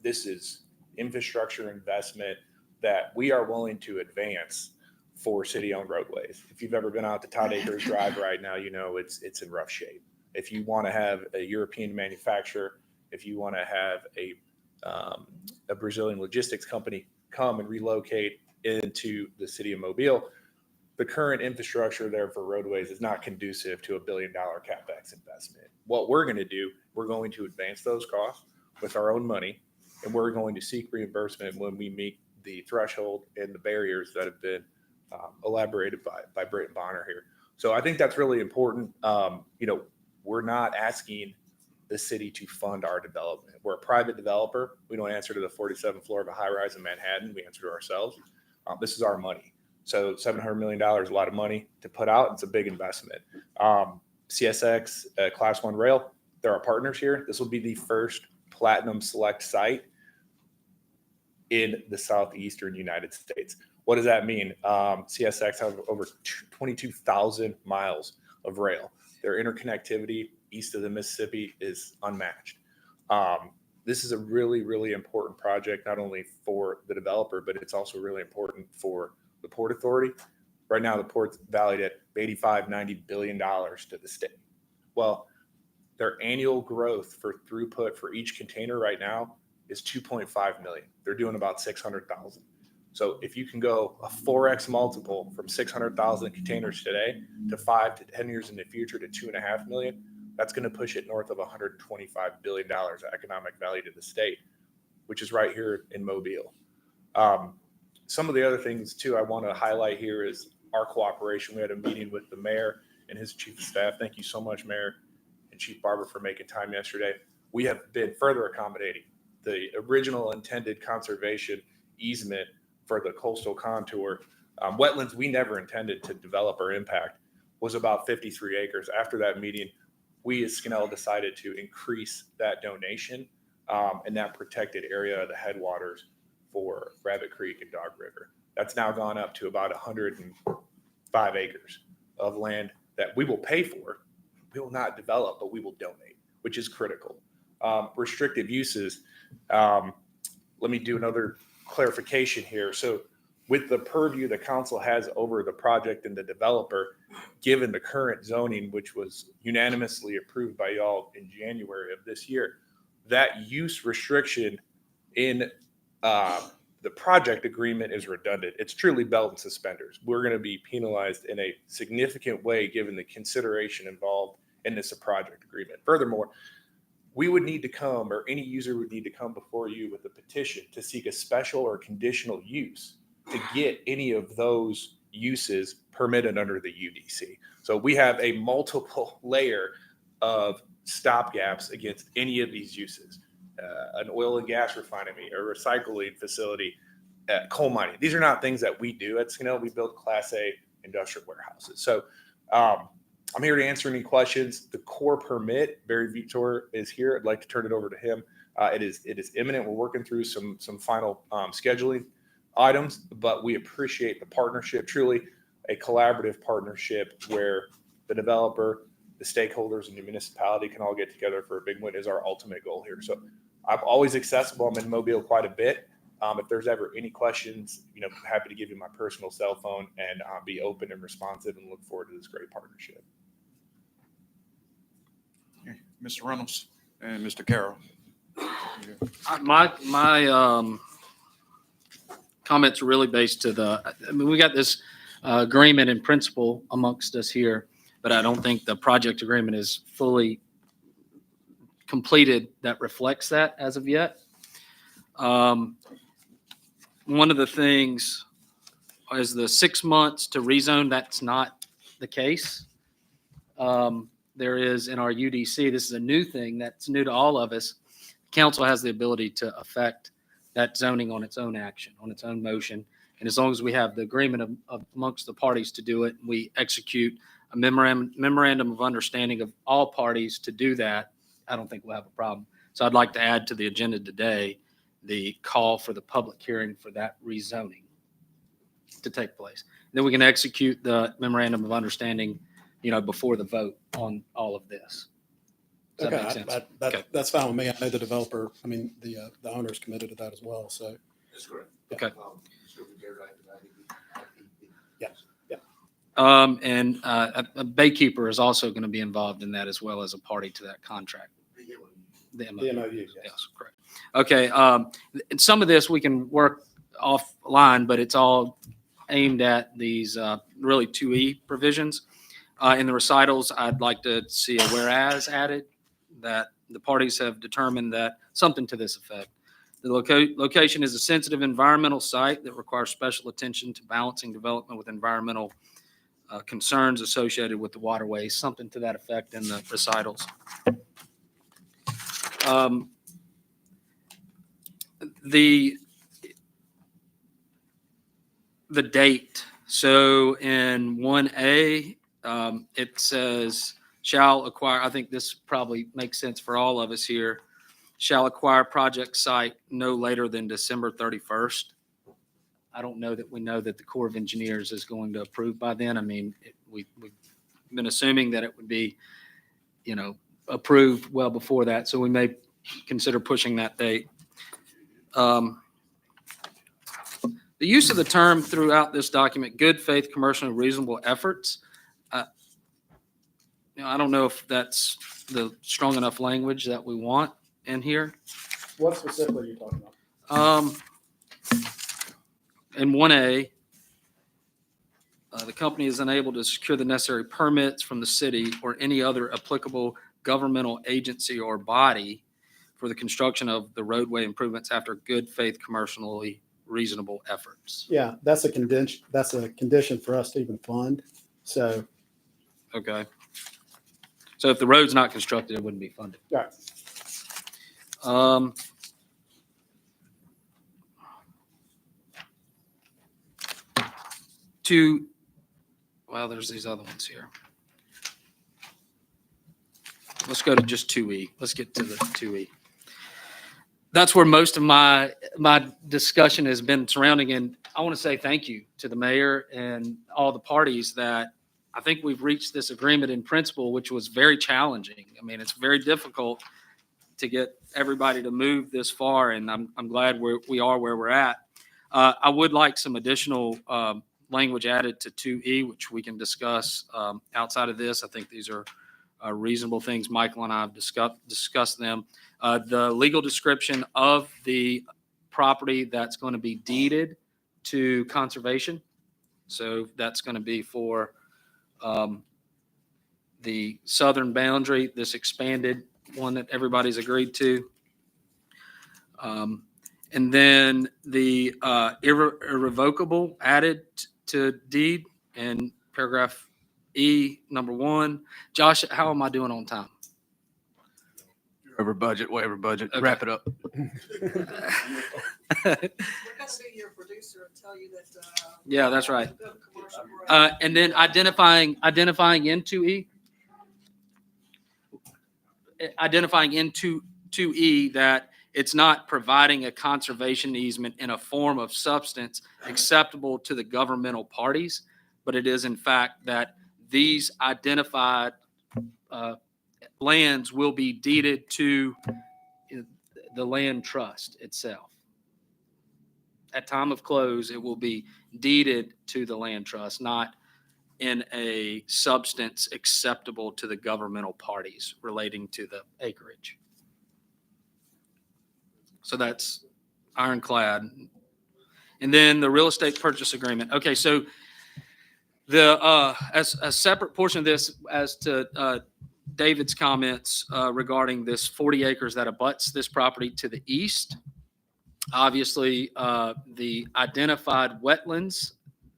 M: This is infrastructure investment that we are willing to advance for city-owned roadways. If you've ever been out to Todd Acres Drive right now, it's in rough shape. If you want to have a European manufacturer, if you want to have a Brazilian logistics company come and relocate into the city of Mobile, the current infrastructure there for roadways is not conducive to $1 billion CapEx investment. What we're going to do, we're going to advance those costs with our own money, and we're going to seek reimbursement when we meet the threshold and the barriers that have been elaborated by Britton Bonner here. So I think that's really important. We're not asking the city to fund our development. We're a private developer. We don't answer to the 47th floor of a high-rise in Manhattan. We answer to ourselves. This is our money. So $700 million is a lot of money to put out. It's a big investment. CSX, Class 1 Rail, they're our partners here. This will be the first Platinum Select site in the southeastern United States. What does that mean? CSX have over 22,000 miles of rail. Their interconnectivity east of the Mississippi is unmatched. This is a really, really important project, not only for the developer, but it's also really important for the Port Authority. Right now, the port's valued at $85-90 billion to the state. Well, their annual growth for throughput for each container right now is 2.5 million. They're doing about 600,000. So if you can go a 4x multiple from 600,000 containers today to 5 to 10 years in the future to 2.5 million, that's going to push it north of $125 billion of economic value to the state, which is right here in Mobile. Some of the other things too I want to highlight here is our cooperation. We had a meeting with the mayor and his chief of staff. Thank you so much, Mayor and Chief Barber, for making time yesterday. We have been further accommodating. The original intended conservation easement for the coastal contour, wetlands we never intended to develop or impact, was about 53 acres. After that meeting, we as Skinnell decided to increase that donation in that protected area of the headwaters for Rabbit Creek and Dog River. That's now gone up to about 105 acres of land that we will pay for. We will not develop, but we will donate, which is critical. Restrictive uses. Let me do another clarification here. So with the purview the council has over the project and the developer, given the current zoning, which was unanimously approved by y'all in January of this year, that use restriction in the project agreement is redundant. It's truly belt and suspenders. We're going to be penalized in a significant way given the consideration involved in this project agreement. Furthermore, we would need to come, or any user would need to come before you with a petition to seek a special or conditional use to get any of those uses permitted under the UDC. So we have a multiple layer of stopgaps against any of these uses. An oil and gas refinery, a recycling facility, coal mining. These are not things that we do at Skinnell. We build Class A industrial warehouses. So I'm here to answer any questions. The core permit, Barry Vitor is here. I'd like to turn it over to him. It is imminent. We're working through some final scheduling items, but we appreciate the partnership. Truly a collaborative partnership where the developer, the stakeholders, and the municipality can all get together for a big win is our ultimate goal here. So I'm always accessible. I'm in Mobile quite a bit. If there's ever any questions, I'm happy to give you my personal cell phone, and I'll be open and responsive and look forward to this great partnership.
A: Okay, Mr. Reynolds and Mr. Carroll.
N: My comments are really based to we got this agreement in principle amongst us here, but I don't think the project agreement is fully completed that reflects that as of yet. One of the things is the 6 months to rezone. That's not the case. There is in our UDC, this is a new thing that's new to all of us. Council has the ability to affect that zoning on its own action, on its own motion. And as long as we have the agreement amongst the parties to do it, we execute a memorandum of understanding of all parties to do that, I don't think we'll have a problem. So I'd like to add to the agenda today the call for the public hearing for that rezoning to take place. Then we can execute the memorandum of understanding, before the vote on all of this. Does that make sense? Okay.
K: That's fine with me. I know the developer, the owner's committed to that as well, so.
M: That's correct.
N: Okay.
K: Yeah.
N: And a baykeeper is also going to be involved in that as well as a party to that contract. The MOU. Yes, correct. Okay. Some of this we can work offline, but it's all aimed at these really 2E provisions. In the recitals, I'd like to see a whereas added that the parties have determined that something to this effect. The location is a sensitive environmental site that requires special attention to balancing development with environmental concerns associated with the waterways, something to that effect in the recitals. The date. So in 1A, it says shall acquire, I think this probably makes sense for all of us here, shall acquire project site no later than December 31st. I don't know that we know that the Corps of Engineers is going to approve by then. We've been assuming that it would be, approved well before that. So we may consider pushing that date. The use of the term throughout this document, good faith, commercial, and reasonable efforts. I don't know if that's the strong enough language that we want in here.
K: What specifically are you talking about?
N: In 1A, the company is unable to secure the necessary permits from the city or any other applicable governmental agency or body for the construction of the roadway improvements after good faith, commercially reasonable efforts.
K: Yeah, that's a condition for us to even fund. So
N: Okay. So if the road's not constructed, it wouldn't be funded.
K: Right.
N: Well, there's these other ones here. Let's go to just 2E. Let's get to the 2E. That's where most of my discussion has been surrounding, and I want to say thank you to the mayor and all the parties that I think we've reached this agreement in principle, which was very challenging. I mean, it's very difficult to get everybody to move this far, and I'm glad we are where we're at. I would like some additional language added to 2E, which we can discuss outside of this. I think these are reasonable things. Michael and I have discussed them. The legal description of the property that's going to be deeded to conservation. So that's going to be for the southern boundary, this expanded one that everybody's agreed to. And then the irrevocable added to deed in paragraph E, number 1. Josh, how am I doing on time?
D: Over budget, way over budget.
N: Okay.
D: Wrap it up.
H: We're going to be your producer and tell you that.
N: Yeah, that's right. And then identifying into E. Identifying into 2E that it's not providing a conservation easement in a form of substance acceptable to the governmental parties, but it is in fact that these identified lands will be deeded to the land trust itself. At time of close, it will be deeded to the land trust, not in a substance acceptable to the governmental parties relating to the acreage. So that's ironclad. And then the real estate purchase agreement. Okay, so the as a separate portion of this, as to David's comments regarding this 40 acres that abuts this property to the east. Obviously, the identified wetlands,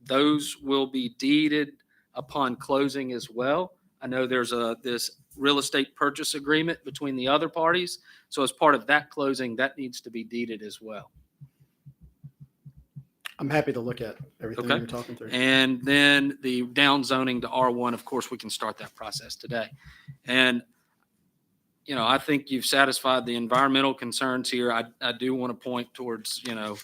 N: those will be deeded upon closing as well. I know there's this real estate purchase agreement between the other parties. So as part of that closing, that needs to be deeded as well.
K: I'm happy to look at everything
N: Okay.
K: you're talking through.
N: And then the down zoning to R1, of course, we can start that process today. And, you know, I think you've satisfied the environmental concerns here. I do want to point towards, you know,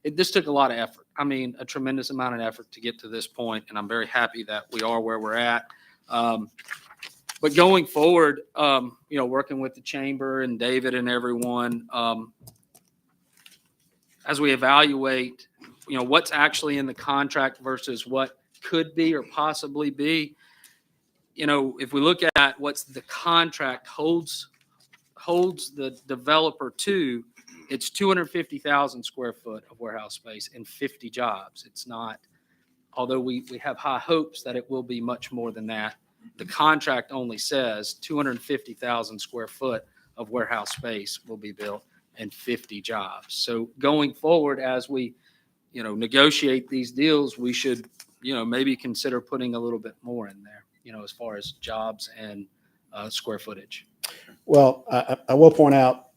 N: this took a lot of effort. I mean, a tremendous amount of effort to get to this point, and I'm very happy that we are where we're at. But going forward, you know, working with the chamber and David and everyone, as we evaluate, you know, what's actually in the contract versus what could be or possibly be, you know, if we look at what's the contract holds the developer to, it's 250,000 square foot of warehouse space and 50 jobs. It's not, although we have high hopes that it will be much more than that. The contract only says 250,000 square foot of warehouse space will be built and 50 jobs. So going forward, as we, you know, negotiate these deals, we should, you know, maybe consider putting a little bit more in there, you know, as far as jobs and square footage.
K: Well, I will point out,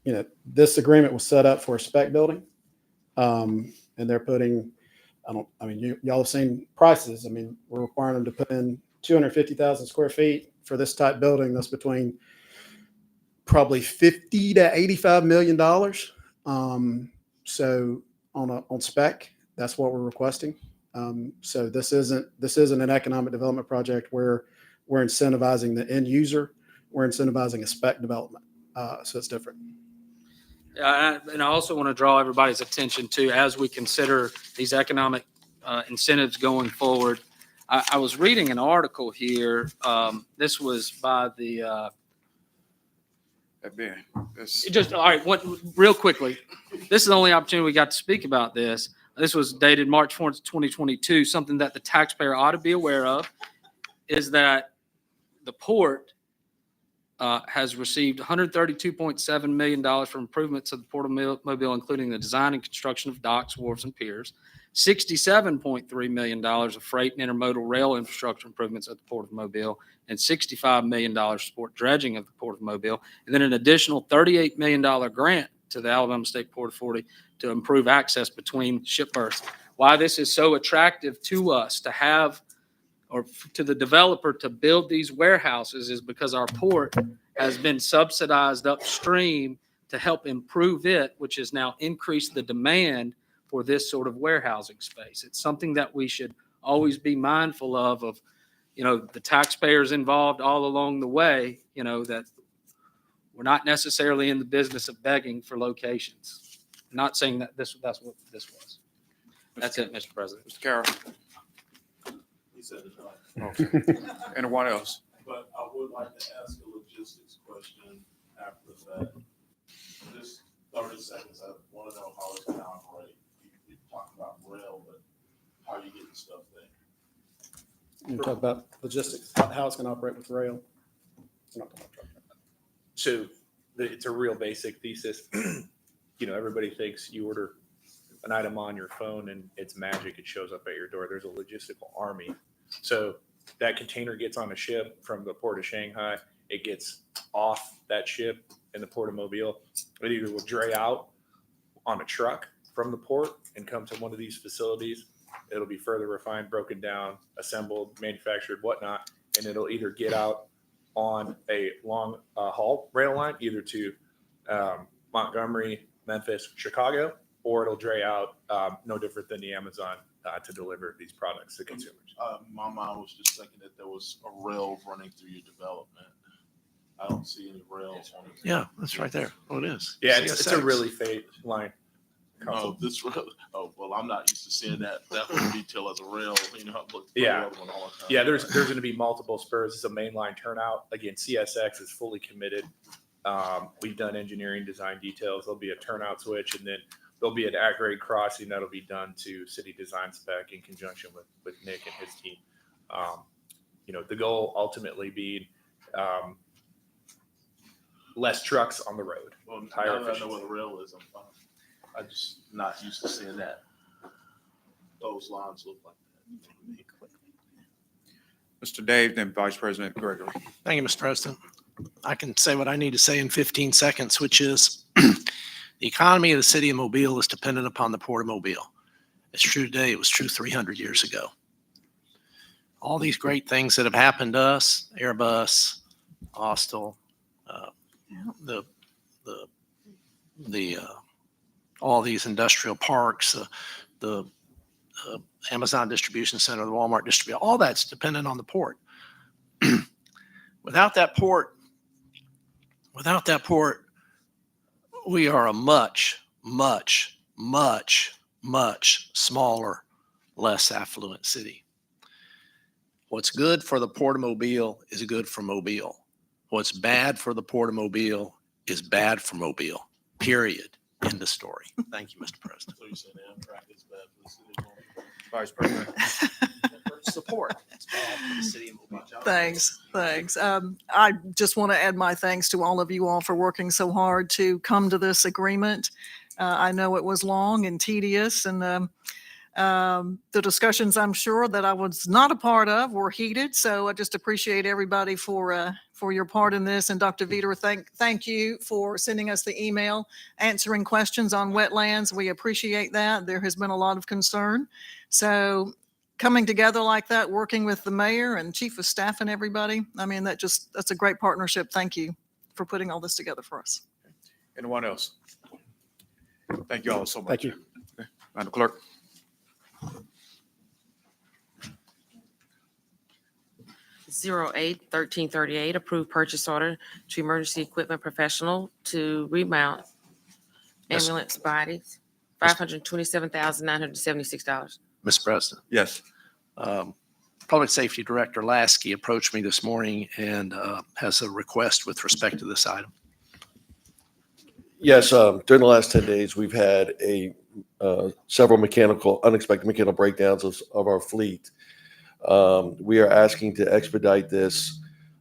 K: you know, this agreement was set up for a spec building. And they're putting, y'all have seen prices. I mean, we're requiring them to put in 250,000 square feet for this type building. That's between probably $50 to $85 million. So on spec, that's what we're requesting. So this isn't an economic development project where we're incentivizing the end user. We're incentivizing a spec development. So it's different.
N: And I also want to draw everybody's attention to, as we consider these economic incentives going forward. I was reading an article here. This was by the. Just all right. Real quickly, this is the only opportunity we got to speak about this. This was dated March 4th, 2022. Something that the taxpayer ought to be aware of is that the port has received $132.7 million for improvements of the Port of Mobile, including the design and construction of docks, wharves, and piers, $67.3 million of freight and intermodal rail infrastructure improvements at the Port of Mobile, and $65 million to support dredging of the Port of Mobile, and then an additional $38 million grant to the Alabama State Port Authority to improve access between ship berths. Why this is so attractive to us to have, or to the developer to build these warehouses, is because our port has been subsidized upstream to help improve it, which has now increased the demand for this sort of warehousing space. It's something that we should always be mindful of, the taxpayers involved all along the way, that we're not necessarily in the business of begging for locations. I'm not saying that that's what this was. That's it, Mr. President.
A: Mr. Carroll.
G: He said it.
A: Okay. Anyone else?
G: But I would like to ask a logistics question after that. Just 30 seconds. I want to know how it's going to operate. You talked about rail, but how are you getting stuff there?
K: You talk about logistics, how it's going to operate with rail. We're not talking about truck.
M: So it's a real basic thesis. Everybody thinks you order an item on your phone and it's magic. It shows up at your door. There's a logistical army. So that container gets on a ship from the port of Shanghai. It gets off that ship in the Port of Mobile. It either will dray out on a truck from the port and come to one of these facilities. It'll be further refined, broken down, assembled, manufactured, whatnot, and it'll either get out on a long haul rail line, either to Montgomery, Memphis, Chicago, or it'll dray out no different than the Amazon to deliver these products to consumers.
G: My mind was just thinking that there was a rail running through your development. I don't see any rails on it.
I: Yeah, that's right there. Oh, it is.
M: Yeah, it's a really faint line.
G: Oh, this rail. Oh, well, I'm not used to seeing that much detail as a rail. I look for
M: Yeah.
G: the other one all the time.
M: Yeah, there's going to be multiple spurs. It's a mainline turnout. Again, CSX is fully committed. We've done engineering design details. There'll be a turnout switch, and then there'll be an at-grade crossing that'll be done to city design spec in conjunction with Nick and his team. The goal ultimately being less trucks on the road.
G: Well,
M: Higher
G: now that I know
M: efficiency.
G: what a rail is, I'm fine. I'm just not used to seeing that. Those lines look like that.
A: Mr. Dave, then Vice President Gregory.
I: Thank you, Mr. President. I can say what I need to say in 15 seconds, which is the economy of the city of Mobile is dependent upon the Port of Mobile. It's true today. It was true 300 years ago. All these great things that have happened to us, Airbus, Austal, all these industrial parks, the Amazon distribution center, the Walmart distribution, all that's dependent on the port. Without that port, we are a much, much, much, much smaller, less affluent city. What's good for the Port of Mobile is good for Mobile. What's bad for the Port of Mobile is bad for Mobile, period. End of story. Thank you, Mr. President.
G: So you saying Amtrak is bad for the city of Mobile?
A: Vice President.
I: Support. It's bad for the city of Mobile.
H: Thanks. I just want to add my thanks to all of you all for working so hard to come to this agreement. I know it was long and tedious, and the discussions, I'm sure, that I was not a part of were heated. So I just appreciate everybody for your part in this. And Dr. Veter, thank you for sending us the email, answering questions on wetlands. We appreciate that. There has been a lot of concern. So coming together like that, working with the mayor and chief of staff and everybody, I mean, that's a great partnership. Thank you for putting all this together for us.
A: Anyone else? Thank you all so much.
K: Thank you.
A: Okay. Madam Clerk.
B: (08-1338) approved purchase order to Emergency Equipment Professional to remount
I: Yes.
B: ambulance bodies, $527,976.
I: Mr. President.
A: Yes.
I: Public Safety Director Lasky approached me this morning and has a request with respect to this item.
O: Yes, during the last 10 days, we've had several unexpected mechanical breakdowns of our fleet. We are asking to expedite this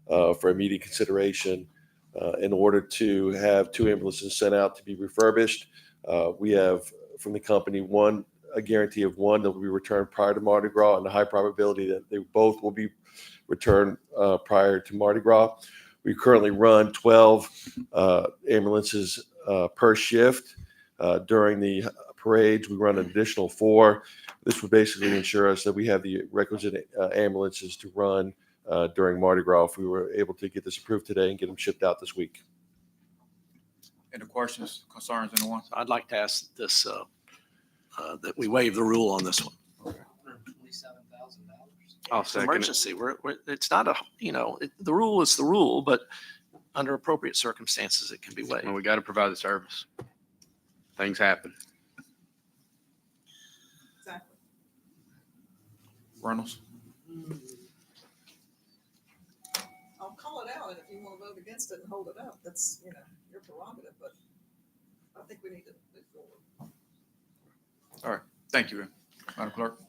O: for immediate consideration. in order to have 2 ambulances sent out to be refurbished. We have from the company a guarantee of 1 that will be returned prior to Mardi Gras, and the high probability that they both will be returned prior to Mardi Gras. We currently run 12 ambulances per shift. During the parades, we run an additional 4. This would basically ensure us that we have the requisite ambulances to run during Mardi Gras if we were able to get this approved today and get them shipped out this week.
A: Any questions, concerns, anyone?
I: I'd like to ask this, that we waive the rule on this one.
D: I'll
I: It's
D: second it.
I: emergency. It's not the rule is the rule, but under appropriate circumstances, it can be waived.
D: Well, we got to provide the service. Things happen.
H: Exactly.
A: Reynolds?
H: I'll call it out, and if you want to vote against it and hold it up, that's, your prerogative, but I think we need to move forward.
A: All right, thank you, Madam Clerk.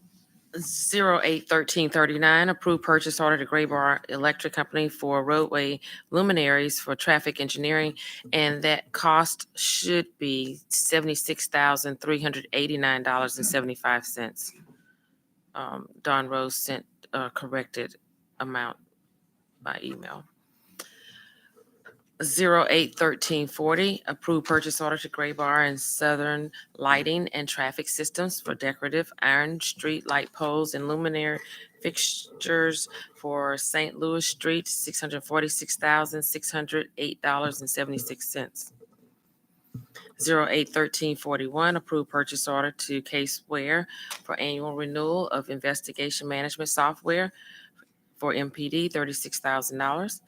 B: 081339, approved purchase order to Gray Bar Electric Company for roadway luminaries for traffic engineering, and that cost should be $76,389.75. Don Rose sent a corrected amount by email. 081340, approved purchase order to Gray Bar and Southern Lighting and Traffic Systems for decorative iron street light poles and luminary fixtures for St. Louis Street, $646,608.76. 081341, approved purchase order to Caseware for annual renewal of investigation management software for MPD, $36,000.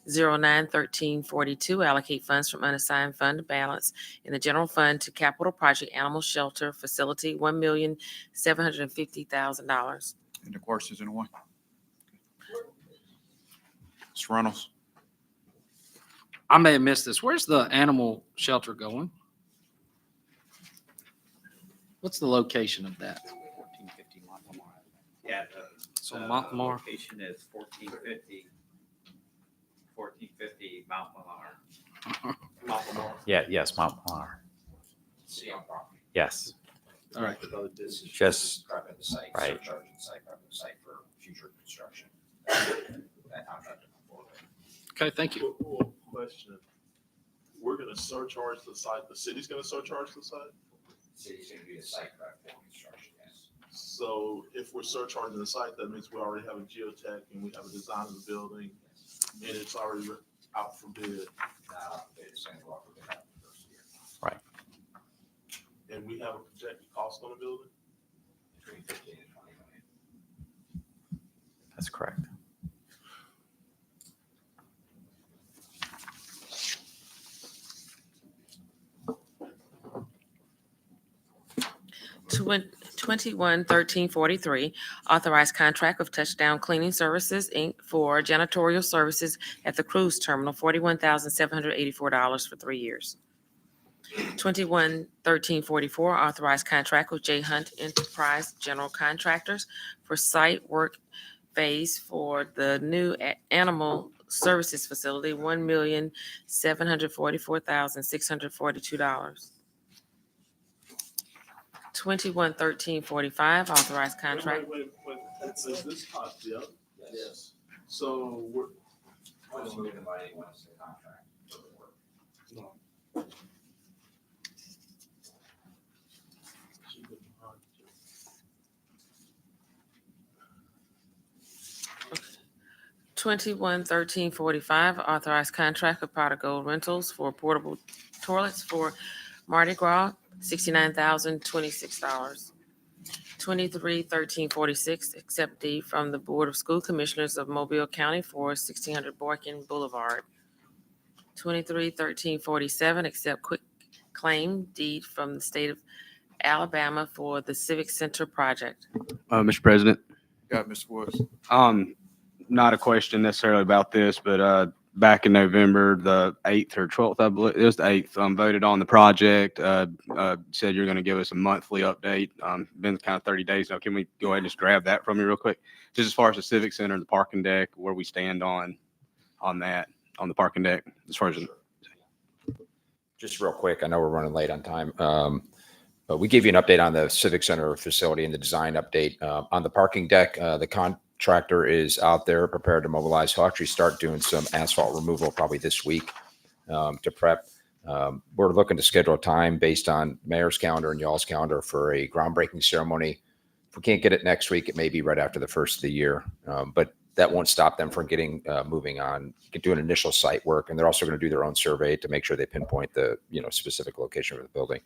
B: 091342, allocate funds from unassigned fund balance in the general fund to capital project animal shelter facility, $1,750,000.
A: Any questions, anyone? Ms. Reynolds?
N: I may have missed this. Where's the animal shelter going? What's the location of that?
P: 1450 Montemar. Yeah,
N: So
P: the
N: Montemar.
P: location is 1450 Mount Lamar.
Q: Yes, Mount Mar.
P: See on property.
Q: Yes.
N: All right.
P: This is
Q: Just-
P: prepping the site,
Q: right.
P: surcharging the site, prepping the site for future construction. That contract to come forward.
N: Okay, thank you.
G: Question. We're going to surcharge the site. The city's going to surcharge the site?
P: City's gonna be the site prep for construction, yes.
G: So if we're surcharging the site, that means we already have a geotech and we have a design of the building and it's already out for bid.
P: It's gonna go up a bit after the first year.
Q: Right.
G: And we have a projected cost on the building?
P: Between 15 and 20 million.
Q: That's correct.
B: Twen- 211343, authorized contract with Touchdown Cleaning Services, Inc. for janitorial services at the cruise terminal, $41,784 for 3 years. 211344, authorized contract with J Hunt Enterprise General Contractors for site work phase for the new animal services facility, $1,744,642. 211345, authorized contract.
G: Wait. Is this hot? Yep. Yes. So we're.
P: Wasn't given by anyone as a contract for the work.
G: No.
B: 211345, authorized contract with Pot of Gold Rentals for portable toilets for Mardi Gras, $69,026. 231346, accept deed from the Board of School Commissioners of Mobile County for 1600 Boykin Boulevard. 231347, accept quick claim deed from the state of Alabama for the Civic Center project.
D: Mr. President,
A: Got Mr. Woods.
D: not a question necessarily about this, but back in November, the 8th or 12th, I believe, it was the 8th, voted on the project, said you're going to give us a monthly update. Been kind of 30 days now. Can we go ahead and just grab that from you real quick? Just as far as the Civic Center and the parking deck, where we stand on that. on the parking deck as far as
P: Just real quick, I know we're running late on time. But we gave you an update on the Civic Center facility and the design update. On the parking deck, the contractor is out there prepared to mobilize. He'll actually start doing some asphalt removal probably this week to prep. We're looking to schedule a time based on mayor's calendar and y'all's calendar for a groundbreaking ceremony. If we can't get it next week, it may be right after the first of the year. But that won't stop them from getting moving on, doing initial site work. And they're also going to do their own survey to make sure they pinpoint the specific location of the building.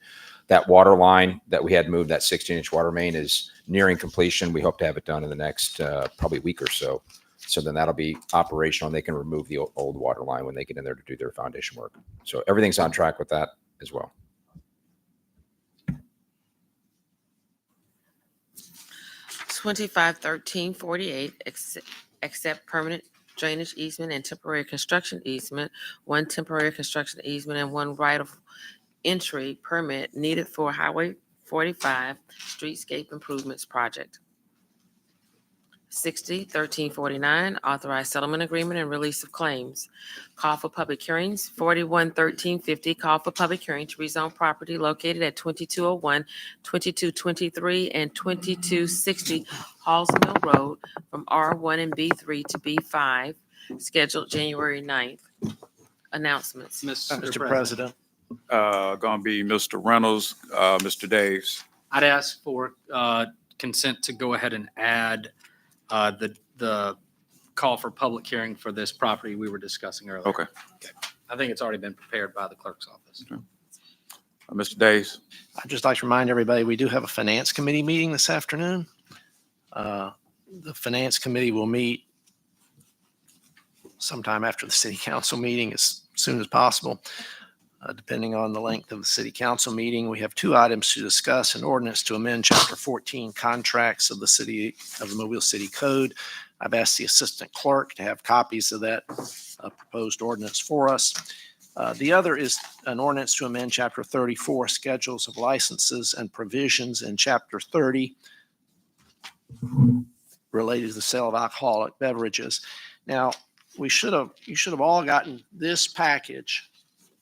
P: That water line that we had moved, that 16-inch water main, is nearing completion. We hope to have it done in the next probably week or so. So then that'll be operational and they can remove the old water line when they get in there to do their foundation work. So everything's on track with that as well.
B: 251348, accept permanent drainage easement and temporary construction easement, one temporary construction easement and one right of entry permit needed for Highway 45 Streetscape Improvements Project. 601349, authorized settlement agreement and release of claims. Call for public hearings. 411350, call for public hearing to rezone property located at 2201, 2223, and 2260 Halls Mill Road from R1 and B3 to B5, scheduled January 9th. Announcements.
I: Mr. President,
A: Going to be Mr. Reynolds, Mr. Daves.
N: I'd ask for consent to go ahead and add the call for public hearing for this property we were discussing earlier.
A: Okay.
N: I think it's already been prepared by the clerk's office.
A: Mr. Daves.
I: I'd just like to remind everybody, we do have a finance committee meeting this afternoon. The finance committee will meet sometime after the city council meeting as soon as possible. Depending on the length of the city council meeting, we have two items to discuss: an ordinance to amend chapter 14 contracts of the Mobile City Code. I've asked the assistant clerk to have copies of that proposed ordinance for us. The other is an ordinance to amend chapter 34 schedules of licenses and provisions in chapter 30 related to the sale of alcoholic beverages. Now, you should have all gotten this package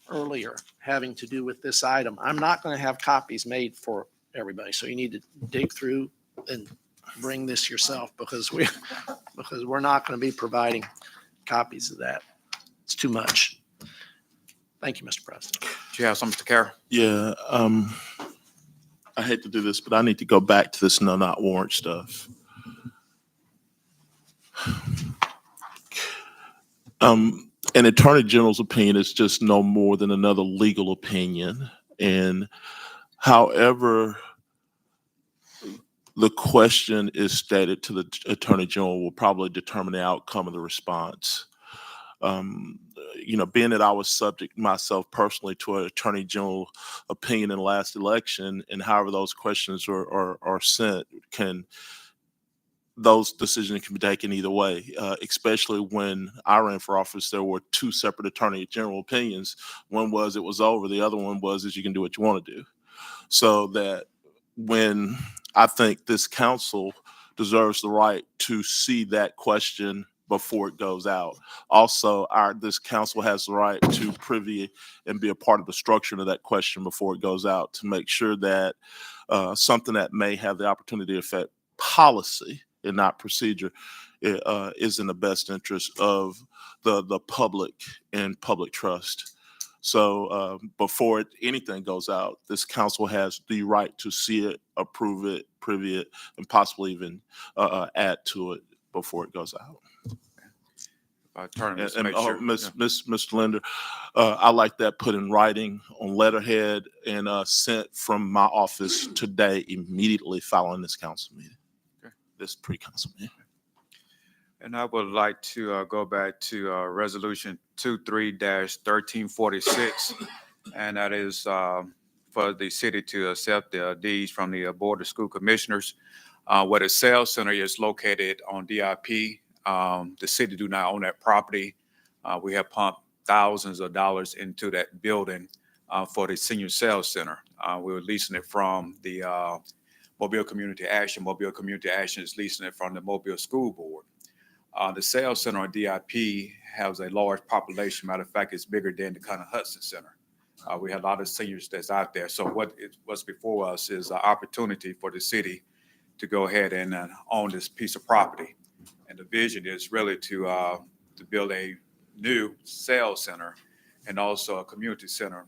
I: earlier having to do with this item. I'm not going to have copies made for everybody, so you need to dig through and bring this yourself because we're not going to be providing copies of that. It's too much. Thank you, Mr. President.
A: Do you have something, Mr. Carroll?
G: Yeah, I hate to do this, but I need to go back to this no not warrant stuff. An attorney general's opinion is just no more than another legal opinion. And however the question is stated to the attorney general will probably determine the outcome of the response. Being that I was subject myself personally to an attorney general opinion in the last election, and however those questions are sent, those decisions can be taken either way, especially when I ran for office, there were two separate attorney general opinions. One was it was over. The other one was is you can do what you want to do. So that when I think this council deserves the right to see that question before it goes out. Also, this council has the right to privy and be a part of the structure of that question before it goes out to make sure that something that may have the opportunity to affect policy and not procedure is in the best interest of the public and public trust. So before anything goes out, this council has the right to see it, approve it, privy it, and possibly even add to it before it goes out. Mr. Linder, I like that put in writing on letterhead and sent from my office today immediately following this council meeting. This pre-council meeting.
A: And I would like to go back to Resolution 23-1346, and that is for the city to accept the deeds from the Board of School Commissioners. Where the sales center is located on DIP, the city do not own that property. We have pumped thousands of dollars into that building for the senior sales center. We were leasing it from the Mobile Community Action. Mobile Community Action is leasing it from the Mobile School Board. The sales center on DIP has a large population. Matter of fact, it's bigger than the kind of Hudson Center. We have a lot of seniors that's out there. So what's before us is an opportunity for the city to go ahead and own this piece of property. And the vision is really to build a new sales center and also a community center,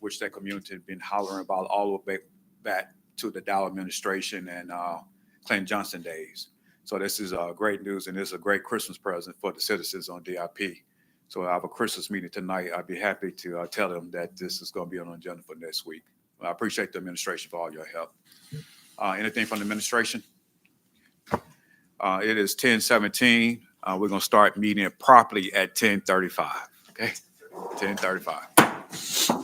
A: which that community has been hollering about all the way back to the Dow administration and Clinton Johnson days. So this is great news, and this is a great Christmas present for the citizens on DIP. So I have a Christmas meeting tonight. I'd be happy to tell them that this is going to be on the agenda for next week. I appreciate the administration for all your help. Anything from the administration? It is 10:17. We're going to start meeting properly at 10:35. Okay, 10:35.